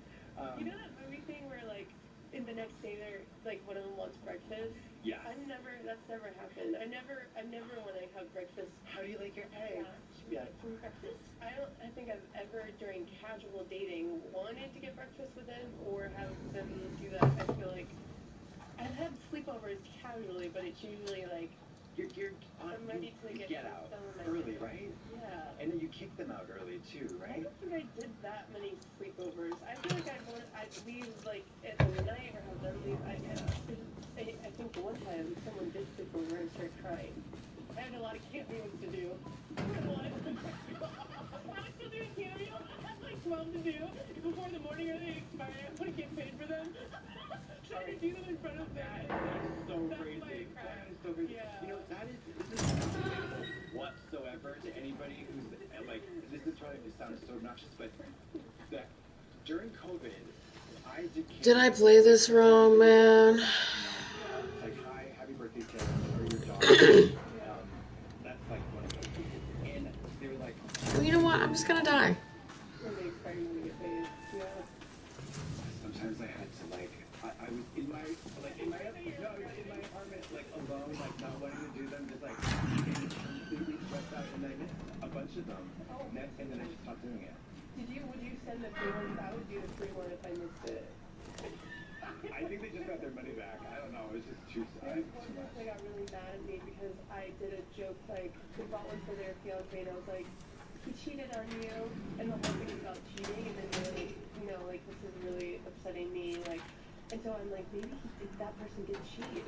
You know that movie thing where, like, in the next day they're, like, one of them wants breakfast? Yes. That's never happened. I never when I have breakfast. How do you like your eggs? Yeah. From breakfast? I think I've ever, during casual dating, wanted to get breakfast with them or have them do that. I feel like I've had sleepovers casually, but it's usually like, You're on, I'm ready to you get get out some of my early, stuff. right? Yeah. And then you kick them out early too, I right? don't think I did that many sleepovers. I feel like I'd leave like at night or have them leave. I think one time someone did sleep over and start crying. I had a lot of cameos to do. I was still doing cameos. I had like 12 to do before the morning or they expire. I wouldn't get paid for them. Trying to do them in front of them. That's so crazy. That is so crazy. Yeah. You know, this is not relatable whatsoever to anybody who's like, this is trying to sound so obnoxious, but that during COVID, I Did I play this wrong, man? like, hi, happy birthday, Taylor, or your daughter. That's like one of those people. And they were like, Well, you know what? I'm just gonna die. When they expire, you get paid. Yeah. sometimes I had to like, I was in my apartment, like alone, like not wanting to do them, just like completely stressed out, and then a bunch of them, and then I just stopped doing it. Would you send the free ones? I would do the free one if I missed it. I think they just got their money back. I don't know. It was just too much. They got really mad at me because I did a joke like they bought one for their fiance and I was like, he cheated on you, and the whole thing was about cheating, and then they're like, you know, like this is really upsetting me, like, and so I'm like, maybe that person did cheat,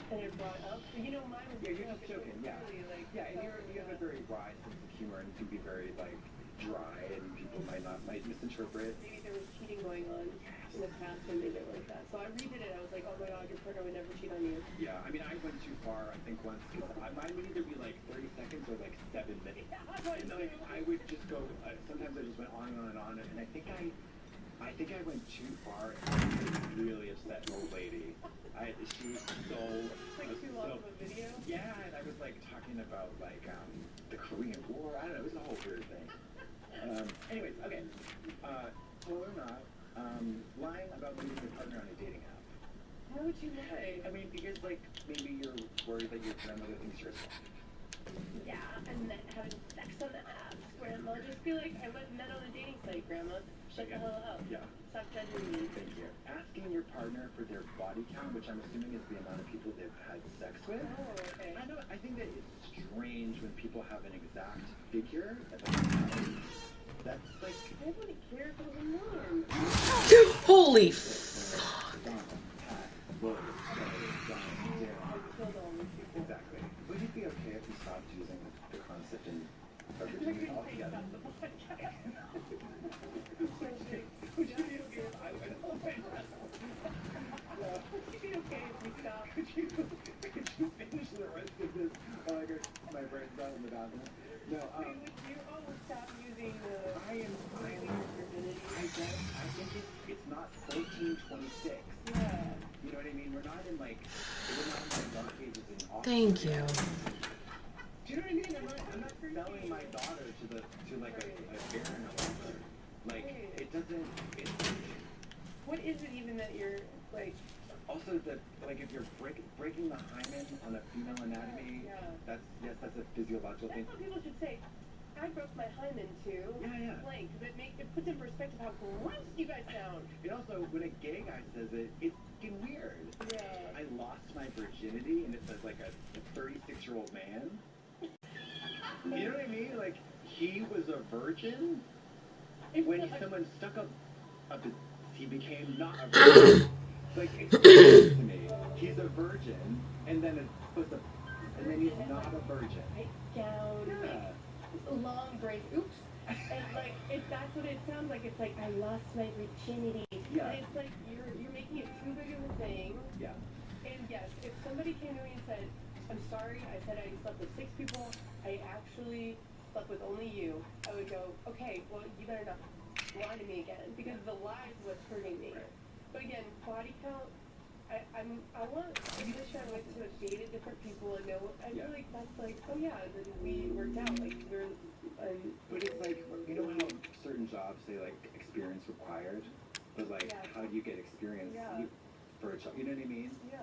and it brought up, you know, mine was. Yeah, you're just joking. Yeah. Really, like, yeah, and you have a very wry sense of humor, and you can be very like dry, and people might misinterpret. Maybe there was cheating going on in the past and they didn't like that. So I redid it. I was like, oh my god, your partner would never cheat on you. Yeah, I mean, I went too far, I think, once. Mine would either be like 30 seconds or like 7 minutes. Yeah, and like, I would just go, sometimes I just went on and on, and I think I went too far and really upset an old lady. She was so... Like too long of a video? Yeah, and I was like talking about like the Korean War. I don't know, it was a whole weird thing. Anyways, okay. Total or not, lying about meeting your partner on a dating app. Why would you lie? I mean, because like maybe you're worried that your grandmother thinks you're a slut. Yeah, and then having sex on the apps. Grandma, just be like, I met on a dating site, Grandma. Shut the hell up. Yeah. Stop judging me. Thank you. Asking your partner for their body count, which I'm assuming is the amount of people they've had sex with. Oh, okay. I think that it's strange when people have an exact figure. That's like... I wouldn't care if it was a norm. Holy fuck. Exactly. Would it be okay if you stopped using the concept in virginity altogether? Would you be okay if I went all the way around? Would you be okay if we stopped? Could you finish the rest of this while I get my brains out in the bathroom? No, Would you stop using the... I think it's not 1426. Yeah. You know what I mean? We're not in like dark ages in Austria. Thank you. Do you know what I mean? I'm not selling my daughter to like a Baron or whatever. Like it doesn't. What is it even that you're like? Also, like if you're breaking the hymen on a female anatomy, that's a physiological thing. That's what people should say. I broke my hymen too. Yeah. Blank. It puts in perspective how gross you guys sound. And also, when a gay guy says it, it's fucking weird. Yeah. I lost my virginity, and it says like a 36-year-old man. You know what I mean? Like he was a virgin when someone stuck up his, he became not a virgin. Like explain to me, he's a virgin, and then he's not a virgin. Right down. Yeah. Long break. Oops. And like, that's what it sounds like. It's like I lost my virginity. Yeah. And it's like you're making it too big of a thing. Yeah. And yes, if somebody came to me and said, "I'm sorry, I said I slept with 6 people. I actually slept with only you," I would go, "Okay, well, you better not lie to me again, because the lie is what's hurting me. But again, body count, I want you to try to have dated different people and know, I feel like that's like, oh yeah, then we worked out, like, But it's like, you know how certain jobs say, like, experience required? But, like, how do you get experience for a job? You know what I mean? Yeah.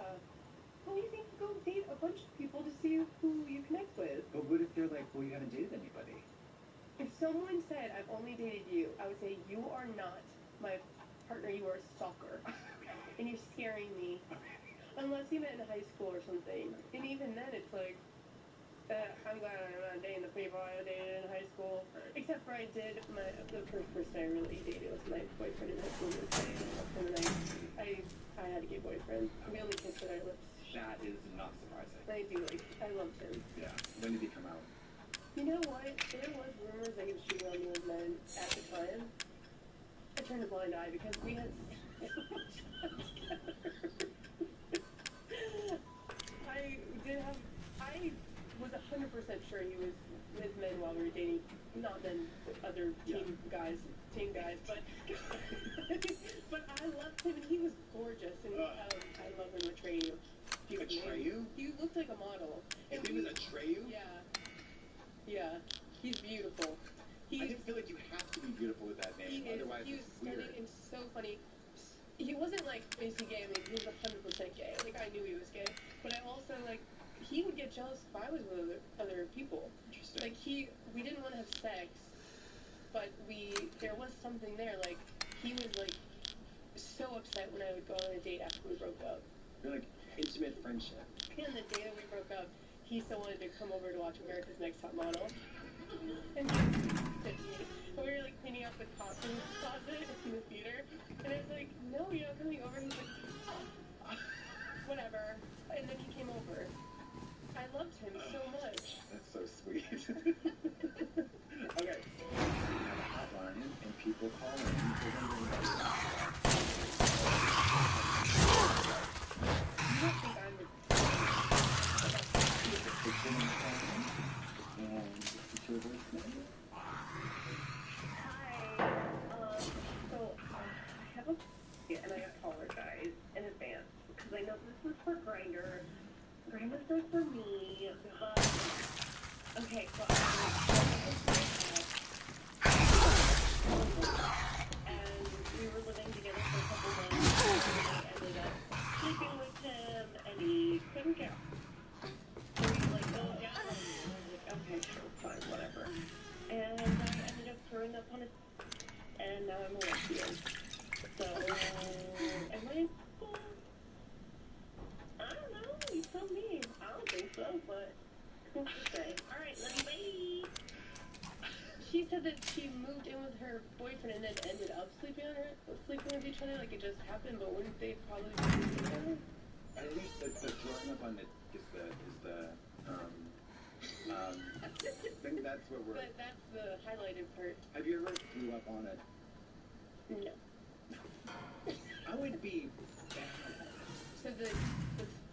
Well, you need to go date a bunch of people to see who you connect with. But what if they're like, well, you haven't dated anybody? If someone said, I've only dated you, I would say, you are not my partner, you are a stalker. And you're scaring me. Unless you met in high school or something. And even then, it's like, I'm glad I'm not dating the people I dated in high school. Except for the first person I really dated was my boyfriend in high school. I had a gay boyfriend. We only kissed with our lips. That is not surprising. I loved him. Yeah. When did he come out? You know what? There was rumors that he was cheating on me with men at the time. I turned a blind eye because we had so much fun together. I was 100% sure he was with men while we were dating, not men, other team guys, but but I loved him and he was gorgeous and I love him, Atreyu. Atreyu? He looked like a model. His name was Atreyu? Yeah, he's beautiful. I just feel like you have to be beautiful with that name, otherwise he was it's stunning weird. and so funny. He wasn't like, is he gay? I mean, he was 100% gay. Like, I knew he was gay. But I also, like, he would get jealous if I was with other people. Interesting. Like, we didn't want to have sex, but there was something there. Like, he was, like, so upset when I would go on a date after we broke up. You're like, intimate friendship. And the day that we broke up, he still wanted to come over to watch America's Next Top Model. And we were like cleaning out the costume closet in the theater, and I was like, no, you're not coming over. He's like, whatever. And then he came over. I loved him so much. That's so sweet. Okay. We have a hotline, and people call in. We're going to ring You don't think I would... And this is your voicemail. I have and I apologize in advance because I know this was for Grindr. Grindr's not for me, but okay, so and we were living together for a couple months and I ended up sleeping with him and he couldn't get out. So he was like, oh yeah, and I was like, okay, sure, fine, whatever. And I ended up throwing up on it and now I'm a lesbian. So, am I? I don't know. You tell me. I don't think so, but who's to say? All right, let me wait. She said that she moved in with her boyfriend and then ended up sleeping with each other, like it just happened. But wouldn't they probably be together? At least the throwing up on it is the I think that's what we're. But that's the highlighted part. Have you ever threw up on it? No. I would be. So the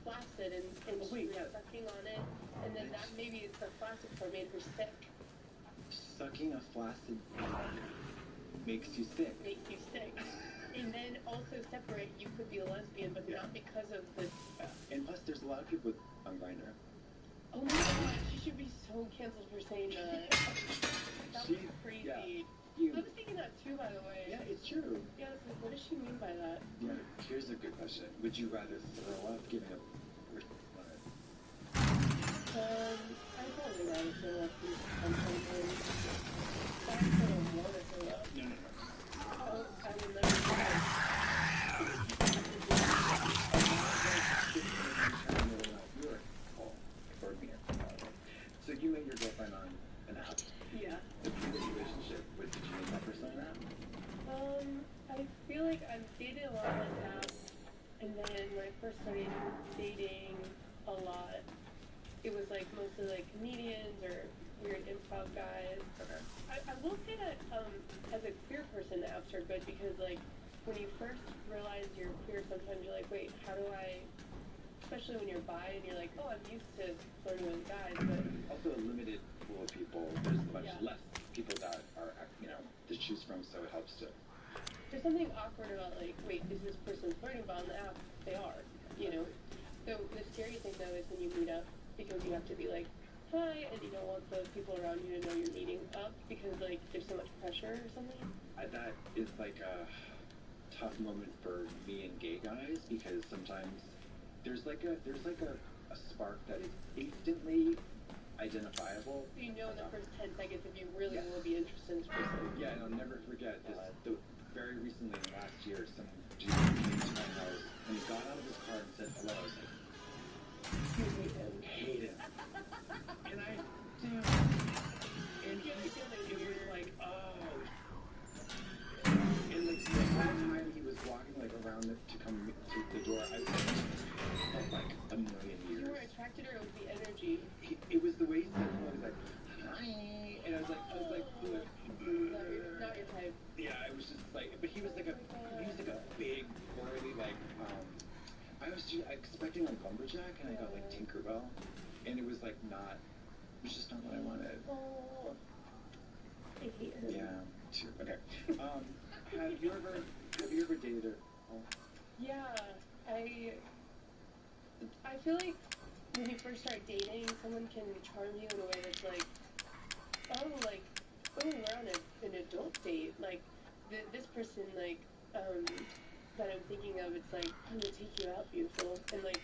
flaccid and she was sucking on it, and then that maybe it's the flaccid part made her sick. Sucking a flaccid makes you sick. Makes you sick. And then also separate, you could be a lesbian, but not because of the... And plus, there's a lot of people on Grindr. Oh my god, she should be so canceled for saying that. That was crazy. Yeah, I was thinking that too, by the way. Yeah, it's true. Yeah, I was like, what does she mean by that? Yeah, here's a good question. Would you rather throw up giving up... I'd probably rather throw up on something. But I still don't want to throw up. No. Oh, I would never do that. So you met your girlfriend on an app? Yeah. The relationship, did you meet that person on an app? I feel like I've dated a lot on apps, and then when I first started dating a lot, it was like mostly like comedians or weird improv guys. Okay. I will say that as a queer person, the apps are good because like when you first realize you're queer, sometimes you're like, wait, how do I? Especially when you're bi and you're like, oh, I'm used to flirting with guys, but also a limited pool of people. There's much less people that are, to choose choose from, so it helps to. There's something awkward about, like, wait, is this person flirting? But on the app, they are, you know? So the scary thing, though, is when you meet up, because you have to be like, hi, and you don't want the people around you to know you're meeting up, because, like, there's so much pressure or something. That is like a tough moment for me and gay guys, because sometimes there's like a spark that is instantly identifiable. So you know in the first 10 seconds if you really will be interested in this person. Yeah, and I'll never forget this. Very recently, in the last year, some dude came to my house and he got out of his car and said hello. I was like, you hate him. Hate him. And I do. And it was like, oh. And like the whole time he was walking like around to come to the door, I felt like a million years. You were attracted, or it was the energy? It was the way he said hello. He was like, hi. And I was like, not your type. Yeah, it was just like, but he was like a big, burly, like, I was just expecting a lumberjack, and I got like Tinkerbell, and it was like not, it was just not what I wanted. Oh, I hate him. Yeah, too. Okay. Have you ever dated her? Oh. Yeah, I feel like when you first start dating, someone can charm you in a way that's like, we're on an adult date. Like, this person, like, that I'm thinking of, it's like, I'm gonna take you out, beautiful. And, like,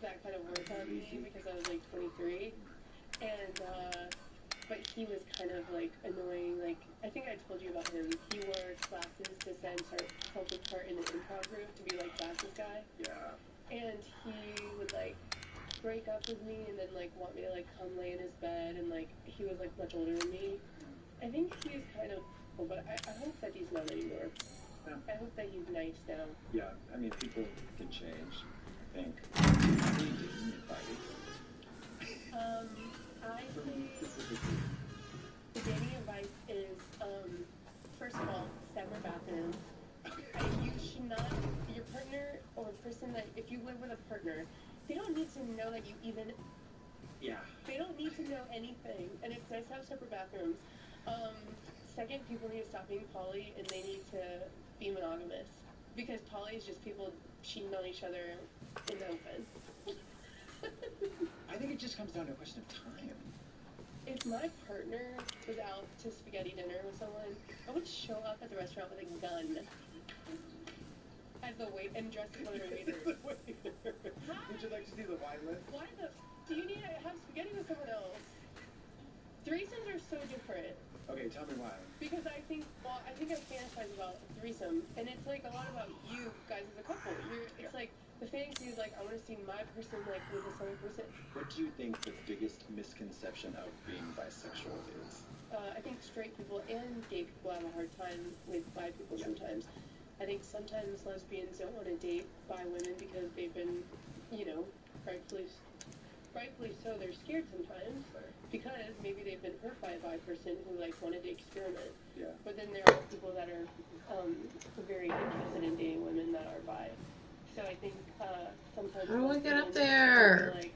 that kind of worked on me because I was, like, 23. And, but he was kind of, like, annoying. Like, I think I told you about him. He wore glasses to help take part in the improv group to be, like, glasses guy. Yeah. And he would, like, break up with me and then, like, want me to, like, come lay in his bed. And, like, he was, like, much older than me. I think he's kind of, but I hope that he's not anymore. Yeah. I hope that he's nice now. Yeah, I mean, people can change, I think. How do you dating advice? I think the dating advice is, first of all, separate bathrooms. You should not, your partner or person that, if you live with a partner, they don't need to know that you even, they don't need to know anything. And it's nice to have separate bathrooms. Second, people need to stop being poly, and they need to be monogamous. Because poly is just people cheating on each other in the open. I think it just comes down to a question of time. If my partner was out to spaghetti dinner with someone, I would show up at the restaurant with a gun. As the wait and dress as one of the waiters. Would you like to see the wine list? Why do you need to have spaghetti with someone else? Threesomes are so different. Okay, tell me why. Because I think I fantasize about a threesome, and it's like a lot about you guys as a couple. It's like the fantasy is like, I want to see my person like with this other person. What do you think the biggest misconception of being bisexual is? I think straight people and gay people have a hard time with bi people sometimes. I think sometimes lesbians don't want to date bi women because they've been, you know, rightfully so, they're scared sometimes because maybe they've been hurt by a bi person who like wanted to experiment. Yeah. But then there are people that are very interested in dating women that are bi. So I think sometimes how do I get up there? Like,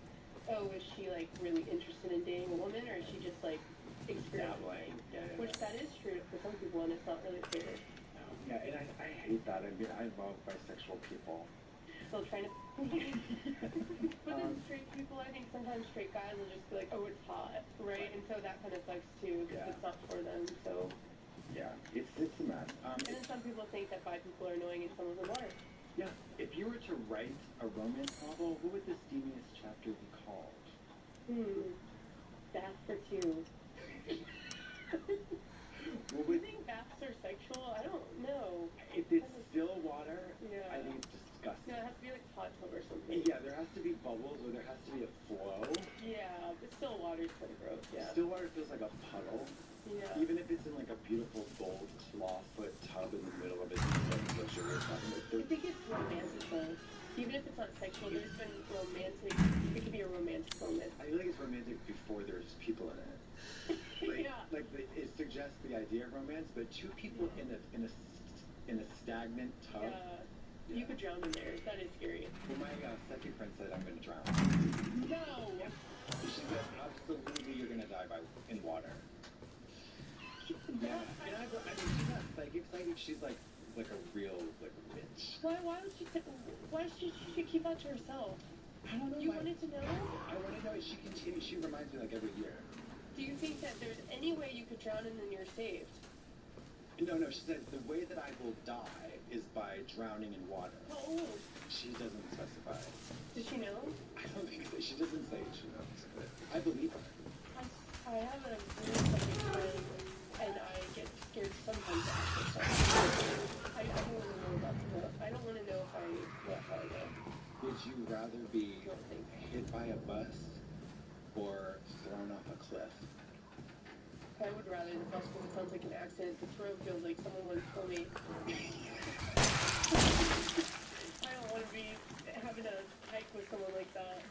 oh, is she like really interested in dating a woman, or is she just like experimenting? Yeah. Which that is true for some people, and it's not really clear. Yeah, and I hate that. I mean, I love bisexual people. Still trying to. But then straight people, I think sometimes straight guys will just be like, oh, it's hot, right? And so that kind of sucks too, because it's not for them. So. Yeah, it's a mess. And then some people think that bi people are annoying, and some of them are. Yeah, if you were to write a romance novel, what would the steamiest chapter be called? Bath for two. Do you think baths are sexual? I don't know. If it's still water, yeah. I think it's disgusting. No, it has to be like hot tub or something. Yeah, there has to be bubbles or there has to be a flow. Yeah, but still water's kind of gross, yeah. Still water feels like a puddle. Yeah. Even if it's in like a beautiful gold clawfoot tub in the middle of it, like sugar or something. I think it's romantic though. Even if it's not sexual, there's been romantic, it could be a romantic moment. I feel like it's romantic before there's people in it. It suggests the idea of romance, but two people in a stagnant tub. Yeah. You could drown in there. That is scary. Well, my second friend said I'm going to drown. No. She said absolutely you're going to die in water. Yeah, and I mean, she's not psychic. She's like a real witch. Why would she? Why should she keep that to herself? I don't know. You wanted to know? I want to know. She continues. She reminds me like every year. Do you think that there's any way you could drown and then you're saved? No. She said the way that I will die is by drowning in water. How old? She doesn't specify. Does she know? I don't think so. She doesn't say she knows, but I believe her. I have a really psychic friend, and I get scared sometimes after. I don't want to know about stuff. I don't want to know if I let her go. Would you rather be hit by a bus or thrown off a cliff? I would rather the bus because it sounds like an accident. The throw feels like someone went for me. I don't want to be having a hike with someone like that.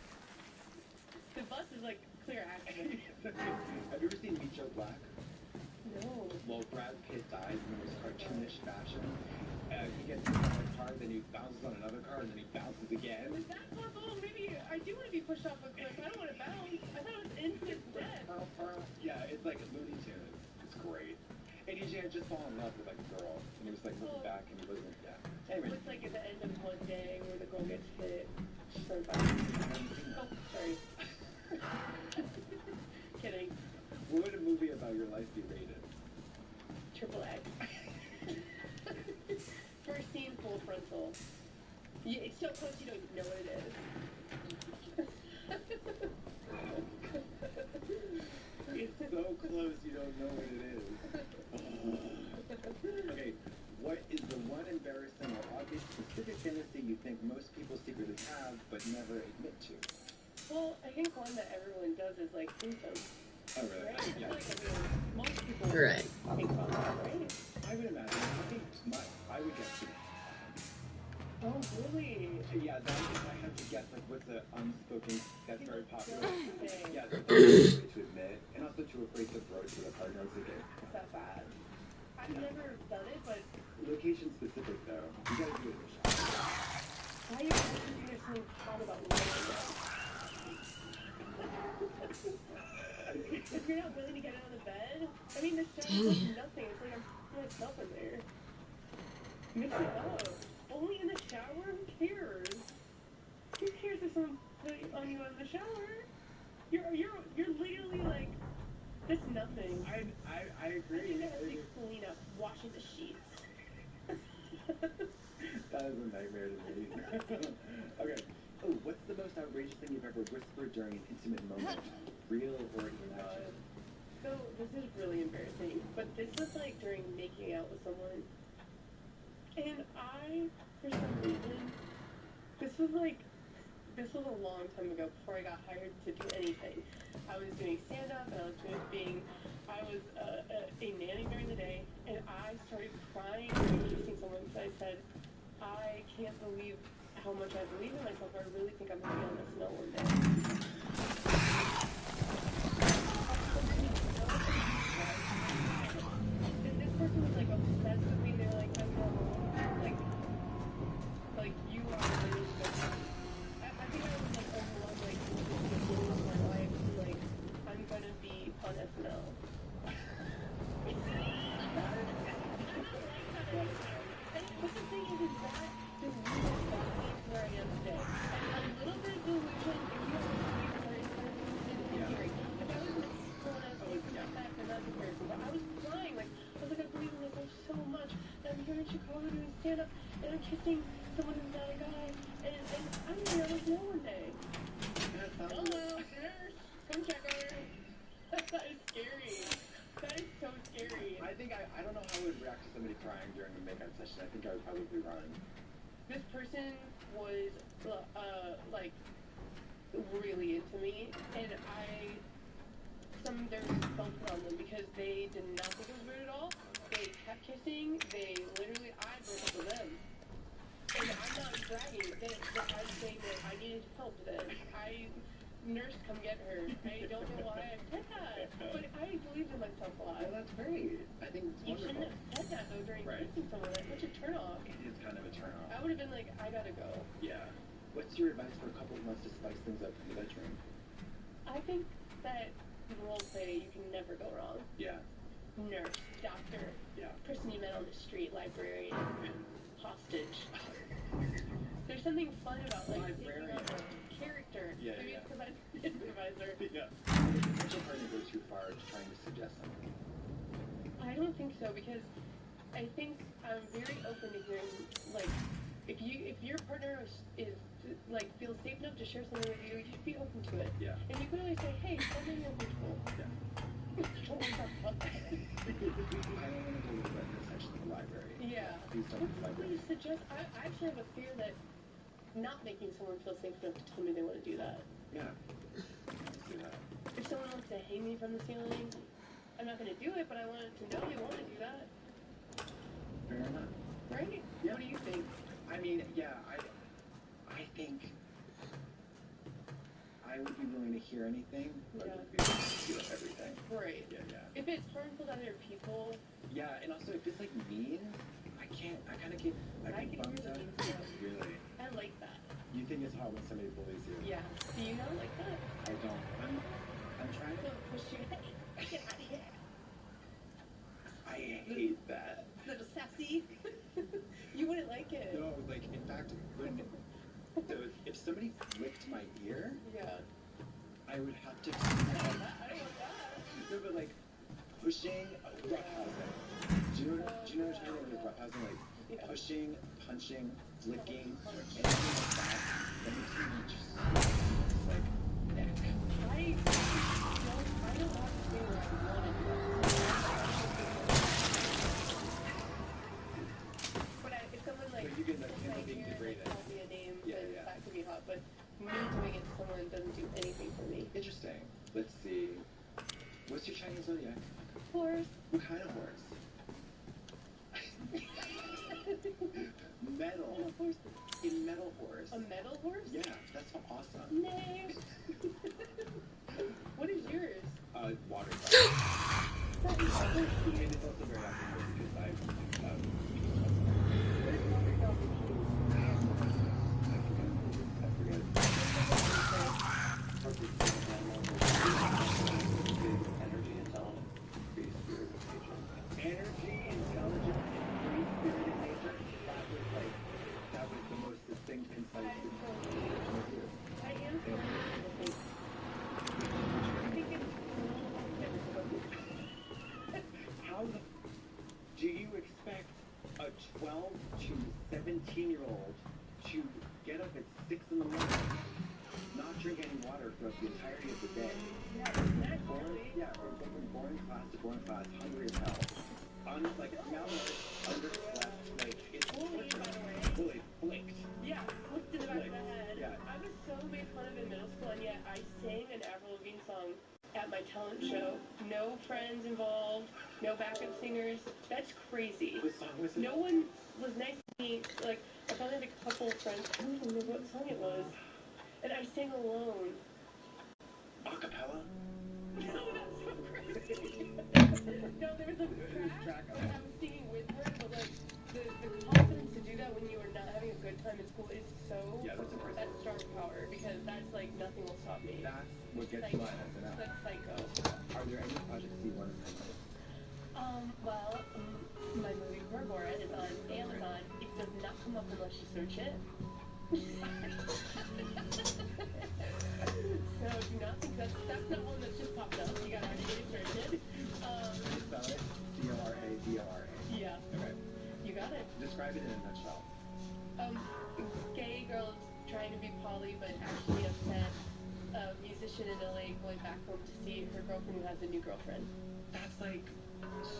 The bus is like clear accident. Have you ever seen Meet Joe Black? No. Well, Brad Pitt dies in the most cartoonish fashion. He gets hit by a car, then he bounces on another car, and then he bounces again. Is that possible? Maybe I do want to be pushed off a cliff. I don't want to bounce. I thought it was instant death. Yeah, it's like a Looney Tunes. It's great. And he had just fallen in love with like a girl, and he was like looking back, and he wasn't. Yeah. Anyway. It's like at the end of one day where the girl gets hit. She starts bouncing. Oh, sorry. Kidding. What would a movie about your life be rated? Triple X. First scene, full frontal. Yeah, it's so close you don't even know what it is. It's so close you don't know what it is. Okay, what is the one embarrassing or obvious specific fantasy you think most people secretly have but never admit to? Well, I think one that everyone does is like threesomes. Oh, really? Right? Yeah. I feel like most people Right. think about that, right? I would imagine. I think I would guess too. Oh, really? Yeah, that if I had to guess, like, what's the unspoken that's very popular? Say. Yeah, that's afraid to admit, and also too afraid to broach with a partner. It's that bad. I've never done it, but Location specific, though. You gotta do it in the shop. why are you asking me something hot about life? If you're not willing to get out of the bed, I mean, the shower does nothing. It's like I'm putting myself in there. Mix it up. Only in the shower? Who cares? Who cares if someone put on you in the shower? You're literally like, that's nothing. I agree. I think that has to be clean up, washing the sheets. That is a nightmare to me. Okay. Oh, what's the most outrageous thing you've ever whispered during an intimate moment? Real or imagined? So, this is really embarrassing, but this was like during making out with someone. And I, for some reason, this was a long time ago before I got hired to do anything. I was doing stand-up and I was a nanny during the day, and I started crying during kissing someone because I said, I can't believe how much I believe in myself. I really think I'm going to be on the snow one day. And this person was like obsessed with me. They were like, I'm normal. Like you are really special. I think I was like overwhelmed, like with my life. Like I'm gonna be on SNL. But the thing is that delusion got me to where I am today. And a little bit of delusion, if you have a very scary. If I was in school and I was taking back, then that's embarrassing. But I was crying, like I was like, I believe in myself so much. And I'm here in Chicago doing stand-up, and I'm kissing someone who's not a guy, and I'm gonna know there's no one day. Hello, nurse. Come check on her. That is scary. That is so scary. I think I don't know how I would react to somebody crying during a makeup session. I think I would probably run. This person was like really into me, and there was something on them because they did not think it was weird at all. They kept kissing. I broke up with them. And I'm not bragging. I'm saying that I needed help then. Nurse, come get her. I don't know why I said that, but I believed in myself a lot. Well, that's great. I think it's You wonderful. shouldn't have said that though during kissing someone. That's such a turn off. It is kind of a turn off. I would have been like, I gotta go. Yeah. What's your advice for a couple who wants to spice things up in the bedroom? I think that role play, you can never go wrong. Yeah. nurse, doctor, person you met on the street, librarian, hostage. There's something fun about like taking on a character. Maybe it's because I'm an improviser. Would your partner go too far trying to suggest something? I don't think so, because I think I'm very open to hearing, like, if your partner is like feels safe enough to share something with you, you should be open to it. Yeah. And you can always say, hey, tell me you're uncomfortable. Yeah. Don't want to talk about that. I don't want to go to the section of the library. Yeah. Please don't What would you suggest? I actually have a fear that not making someone feel safe enough to tell me they want to do that. Yeah. Let's do that. If someone wants to hang me from the ceiling, I'm not going to do it, but I want to know they want to do that. Fair enough. Right? Yeah. What do you think? I mean, yeah, I think I would be willing to hear anything, but I would be willing to hear everything. Right. Yeah. If it's harmful to other people, Yeah, and also if it's like mean, I kind of get I can bummed hear the out. mean stuff. Really? I like that. You think it's hot when somebody bullies you? Yeah. Do you not like that? I don't. I'm trying to push you. Get out of here. I hate that. Little sassy. You wouldn't like it. No, like in fact, if somebody flicked my ear, Yeah. I would have to. I don't want that. No, but like pushing, roughhousing. Do you know what I'm talking about with roughhousing? Like pushing, punching, flicking, anything like that. That makes me just like neck. I don't have to say what I want to do. But if someone like But you can being here, degraded. call me a name, then that could be hot. But me doing it to someone doesn't do anything for me. Interesting. Let's see. What's your Chinese zodiac? Horse. What kind of horse? Metal. A metal horse. A metal horse? Yeah, that's so awesome. Nay. What is yours? Water. That is so cute. And it's also very awesome because I What is water dog? Energy, intelligence, free spirit of nature. Energy, intelligence, and free-spirited nature. That was the most succinct, concise description of you. I am I think it's How the do you expect a 12 to 17-year-old to get up at 6 in the morning, not drink any water throughout the entirety of the day? Born class, hungry as hell. Malnourished, underslept, like, it's bullied, flicked. Yeah, flicked in the back of my head. Yeah. I was so made fun of in middle school, and yet I sang an Avril Lavigne song at my talent show. No friends involved, no backup singers. That's crazy. What song was it? No one was nice to me. Like, I probably had a couple of friends. I don't even remember what song it was. And I sang alone. Acapella? No, that's so crazy. No, there was a track, but I was singing with her, but like, the confidence to do that when you are not having a good time in school is so, that's star power, because that's like, nothing will stop me. That's what gets you on SNL. That's psycho. Are there any projects you want to promote? Well, my movie Gorgora is on Amazon. It does not come up unless you search it. So do not think that's not one that's just popped up. You gotta actually search it. Spell it? D-O-R-A. Yeah. Okay. You got it. Describe it in a nutshell. Gay girl trying to be poly, but actually upset. A musician in LA going back home to see her girlfriend who has a new girlfriend. That's like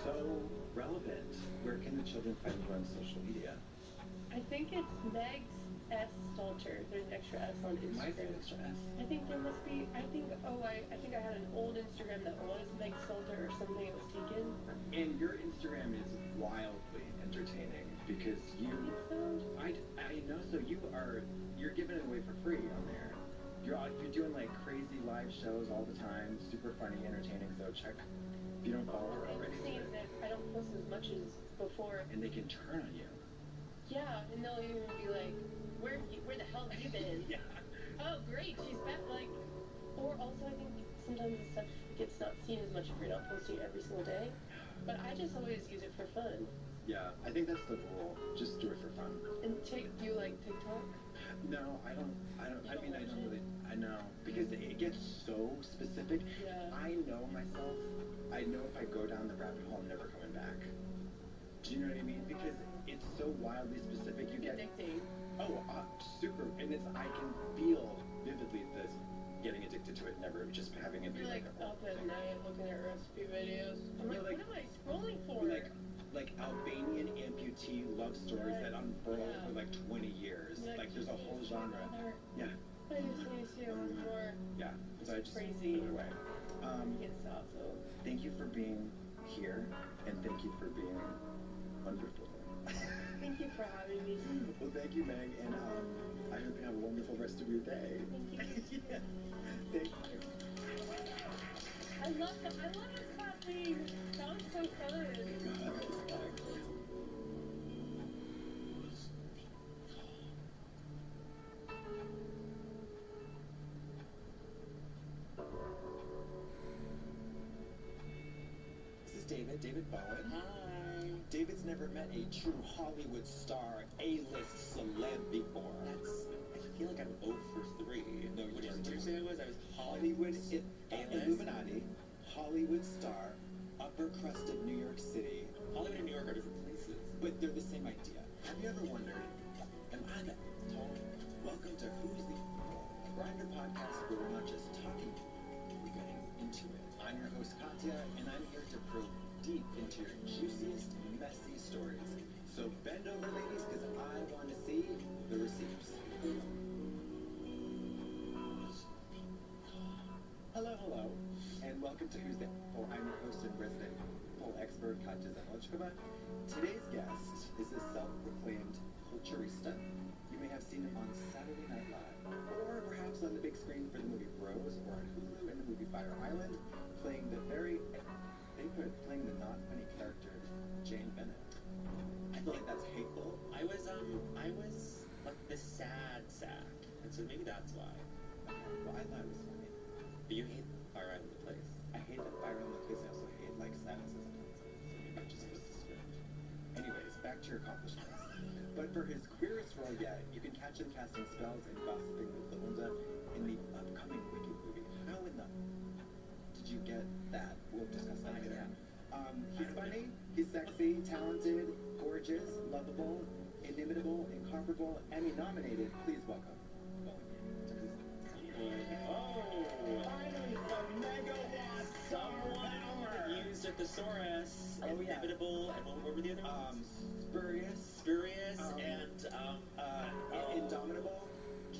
so relevant. Where can the children find you on social media? I think it's Megs S. Stalter. There's an extra S on Instagram. Why is there an extra S? I think there must be. I think I had an old Instagram that was Meg Stalter or something. It was taken. And your Instagram is wildly entertaining because you. I know. So you're giving it away for free on there. You're doing like crazy live shows all the time, super funny, entertaining. So check. If you don't follow her already. I'm saying that I don't post as much as before. And they can turn on you. Yeah, and they'll even be like, where the hell have you been? Yeah. Oh, great, she's back. Like, or also I think sometimes the stuff gets not seen as much if you're not posting every single day. But I just always use it for fun. Yeah, I think that's the rule. Just do it for fun. And do you like TikTok? No, I don't really, I know, because it gets so specific. Yeah. I know myself. I know if I go down the rabbit hole, I'm never coming back. Do you know what I mean? Because it's so wildly specific. You get addicting. Oh, super, and I can feel vividly this getting addicted to it, never just having it be You're like a up at night looking at recipe videos. I'm like, what am I scrolling for? Like Albanian amputee love stories that unfurl for like 20 years. Like there's a whole genre. Yeah. I just need to see it once more. Yeah. So I just crazy. put it away. Can't stop though. Thank you for being here, and thank you for being wonderful. Thank you for having me. Well, thank you, Meg, and I hope you have a wonderful rest of your day. Thank you. Yeah. Thank you. I love this Kathleen. That was so fun. This is David Bowen. Hi. David's never met a true Hollywood star, A-list celeb before. I feel like I'm 0 for 3. No, what did you say I was? I was Hollywood, A-list? Illuminati, Hollywood star, upper crust of New York City. Hollywood and New York are different places. But they're the same idea. Have you ever wondered, am I that tall? Welcome to Who's the Grindr podcast where we're not just talking, we're getting into it. I'm your host, Katya, and I'm here to probe deep into your juiciest, messy stories. So bend over, ladies, because I want to see the receipts. Hello, and welcome to Who's the Well, I'm your host and resident pole expert, Katya Zanolichkova. Today's guest is a self-proclaimed culturista. You may have seen him on Saturday Night Live, or perhaps on the big screen for the movie Bros, or on Hulu in the movie Fire Island, playing the not funny character Jane Bennett. I feel like that's hateful. I was like the sad sack, and so maybe that's why. Okay, well, I thought it was funny. But you hate Fire Island the place. I hate that Fire Island the place. I also hate like sadness as a concept. So maybe it just was the script. Anyways, back to your accomplishments. But for his queerest role yet, you can catch him casting spells and gossiping with Belinda in the upcoming Wicked movie. How in the did you get that? We'll discuss that later. He's funny, he's sexy, talented, gorgeous, lovable, inimitable, incomparable, Emmy nominated. Please welcome. Finally, a megawatt! Someone used a thesaurus. Oh, yeah. Inevitable, and what were the other ones? Spurious, and indomitable,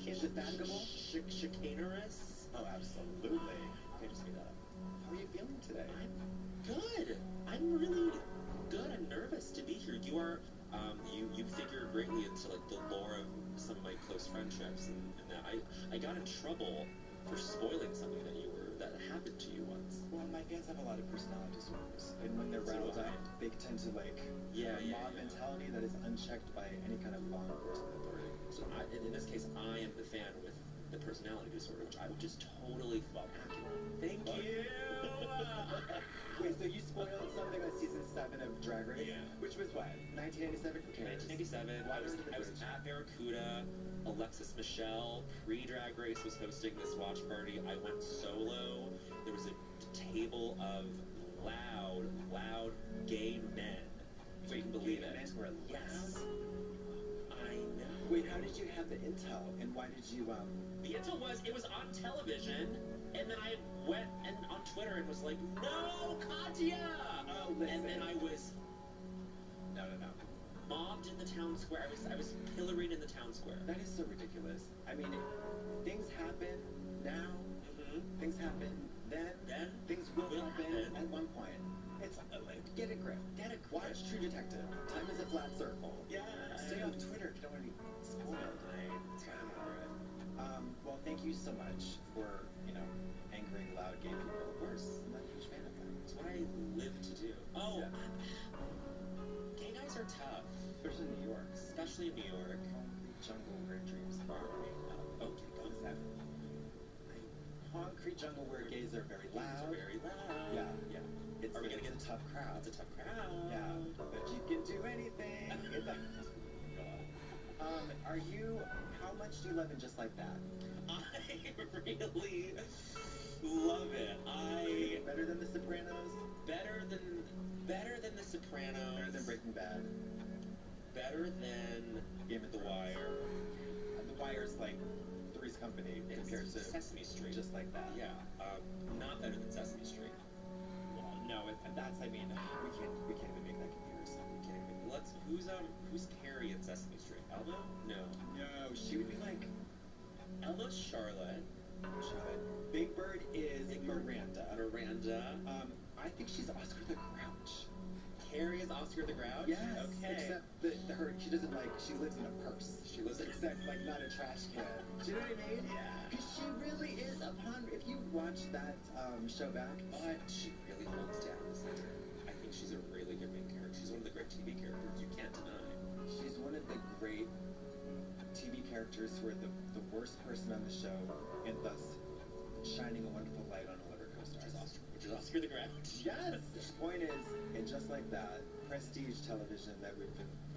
indefatigable, chicanerous. Oh, absolutely. Okay, just made that up. How are you feeling today? I'm good. I'm really good. I'm nervous to be here. You are, you figure greatly into like the lore of some of my close friendships, and that I got in trouble for spoiling something that happened to you once. Well, my fans have a lot of personality disorders, and when they're riled up, they tend to like mob mentality that is unchecked by any kind of law enforcement authority. So in this case, I am the fan with the personality disorder, which I would just totally fall back on. Thank you. Wait, so you spoiled something on season 7 of Drag Race? Yeah. Which was what? 1997? 1997. I was at Barracuda. Alexis Michelle, pre-Drag Race, was hosting this watch party. I went solo. There was a table of loud gay men. If you can believe it. Men were loud? Yes. I know. Wait, how did you have the intel, and why did you, The intel was, it was on television, and then I went on Twitter and was like, no, Katya! Oh, listen. And then I was... No. mobbed in the town square. I was pilloried in the town square. That is so ridiculous. I mean, things happen now. Mm-hmm. Things happen then. Things will happen at one point. It's get a grip. Watch True Detective. Time is a flat circle. Yeah. Stay off Twitter if you don't want to be spoiled. Well, thank you so much for angering loud gay people. Of course, I'm not a huge fan of that. It's what I live to do. Oh, yeah. Gay guys are tough. Especially in New York. Especially in New York. Concrete jungle where dreams are made of. Okay, go with that. Concrete jungle where gays are very loud. Very loud. Yeah. Are we gonna get into tough crowd. It's a tough crowd. Yeah, but you can do anything. Are you? How much do you love it just like that? I really love it. Better than The Sopranos. Better than The Sopranos. Better than Breaking Bad. Better than Game of The Wire. The Wire's like Three's Company compared to Sesame Street. Just like that. Yeah. Not better than Sesame Street. Well, no, that's. I mean, we can't even make that comparison. We can't even. Who's Carrie in Sesame Street? Elmo? No. No, she would be like Elmo's Charlotte. Big Bird is Miranda. I think she's Oscar the Grouch. Carrie is Oscar the Grouch? Yes. Okay. Except she doesn't she lives in a purse. She lives except not a trash can. Do you know what I mean? Yeah. Because she really is if you watch that show back. But she really holds down the center. I think she's a really good main character. She's one of the great TV characters you can't deny. She's one of the great TV characters who are the worst person on the show and thus shining a wonderful light on a roller coaster. Which is Oscar the Grouch. Yes. The point is, and just like that, prestige television that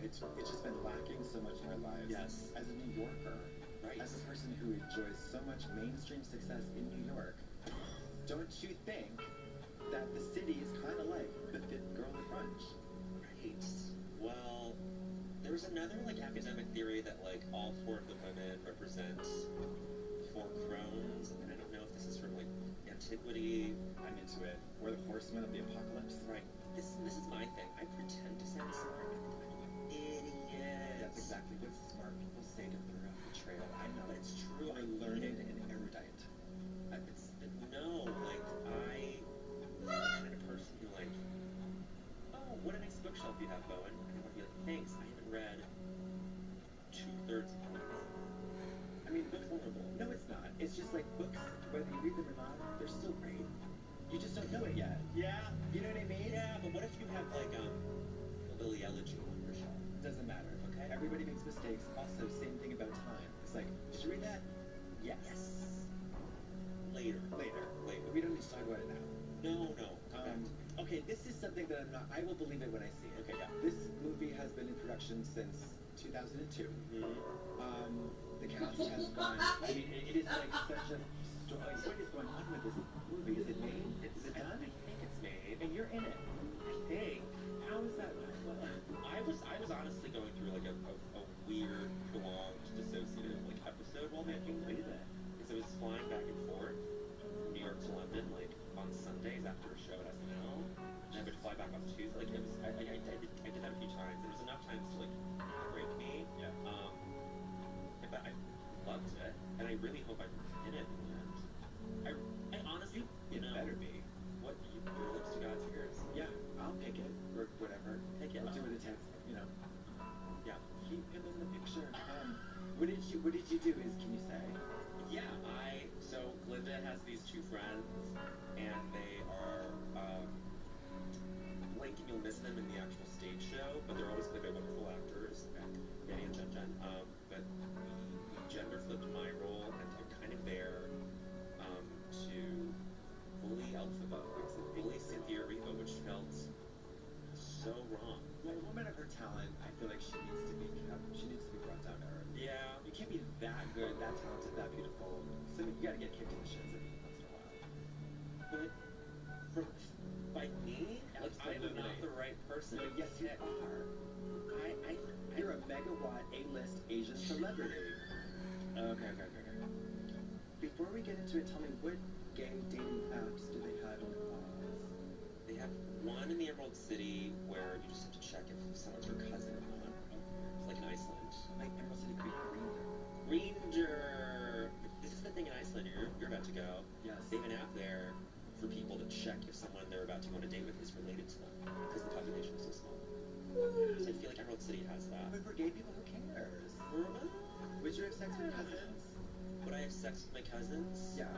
it's just been lacking so much in our lives. Yes. As a New Yorker, right. As a person who enjoys so much mainstream success in New York, don't you think that the city is kind of like the fifth girl at brunch? Right. Well, there's another academic theory that all four of the women represent four crones, and I don't know if this is from antiquity. I'm into it. Or the horsemen of the apocalypse. Right. This is my thing. I pretend to sound smart. I'm an idiot. That's exactly what smart people say to throughout the trail. I know. But it's true. We're learned and erudite. I'm the kind of person who oh, what a nice bookshelf you have, Bowen. And I want to be like, thanks, I haven't read 2/3 of them. I mean, books vulnerable. No, it's not. It's just like books, whether you read them or not, they're still great. You just don't know it yet. Yeah. You know what I mean? Yeah, but what if you have a Lily Elegy on your shelf? Doesn't matter, okay? Everybody makes mistakes. Also, same thing about time. It's like, did you read that? Yes. Later. We don't need to talk about it now. No. Okay, this is something that I will believe it when I see it. Okay, yeah. This movie has been in production since 2002. The cast has gone, I mean, it is such a story. What is going on with this movie? Is it made? Is it done? I think it's made. And you're in it. I think. How is that? I was honestly going through a weird, prolonged, dissociative episode while making it. Because I was flying back and forth from New York to London on Sundays after a show at SNL, and I would fly back on Tuesday. It was I did that a few times. There was enough times to break me. Yeah. But I loved it, and I really hope I'm in it in the end. I honestly, better be. What your lips to God's ears? Yeah, I'll pick it or whatever. Pick it. I'll do it a text. Yeah. Keep him in the picture. What did you do? Can you say? Yeah, so Glinda has these two friends, and they are Blink and you'll miss them in the actual stage show, but they're always played by wonderful actors, Danny and Jen. But we gender flipped my role, and I'm kind of there to bully Elphaba, bully Cynthia Erivo, which felt so wrong. Well, a woman of her talent, I feel like she needs to be brought down to earth. Yeah. You can't be that good, that talented, that beautiful. So you gotta get kicked in the shins every once in a while. But by me, I'm not the right person. No, yes, you are. You're a megawatt A-list Asian celebrity. Okay. Before we get into it, tell me, what gay dating apps do they have in Oz? They have one in the Emerald City where you just have to check if someone's your cousin or not. It's like in Iceland. Like Emerald City could be Ranger. This is the thing in Iceland. You're about to go. Yes. They have an app there for people to check if someone they're about to go on a date with is related to them because the population is so small. So I feel like Emerald City has that. But for gay people, who cares? Would you have sex with cousins? Would I have sex with my cousins? Yeah.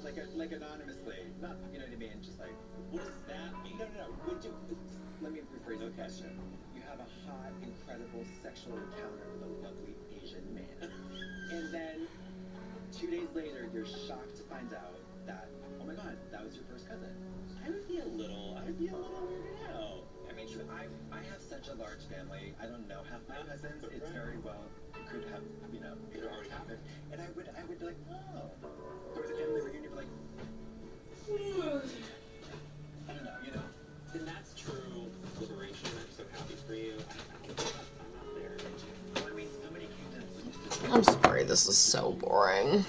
Like anonymously. Not, you know what I mean? Just like... What does that mean? No. Let me rephrase the question. You have a hot, incredible sexual encounter with a lovely Asian man. And then 2 days later, you're shocked to find out that, oh my god, that was your first cousin. I would be a little weirded out. I mean, I have such a large family. I don't know half my cousins. It's very well could have, could already happened. And I would be like, oh, there was a family reunion, like, I don't know, And that's true liberation. I'm so happy for you. I'm not there. Well, I mean, so many kingdoms used to. I'm sorry, this is so boring.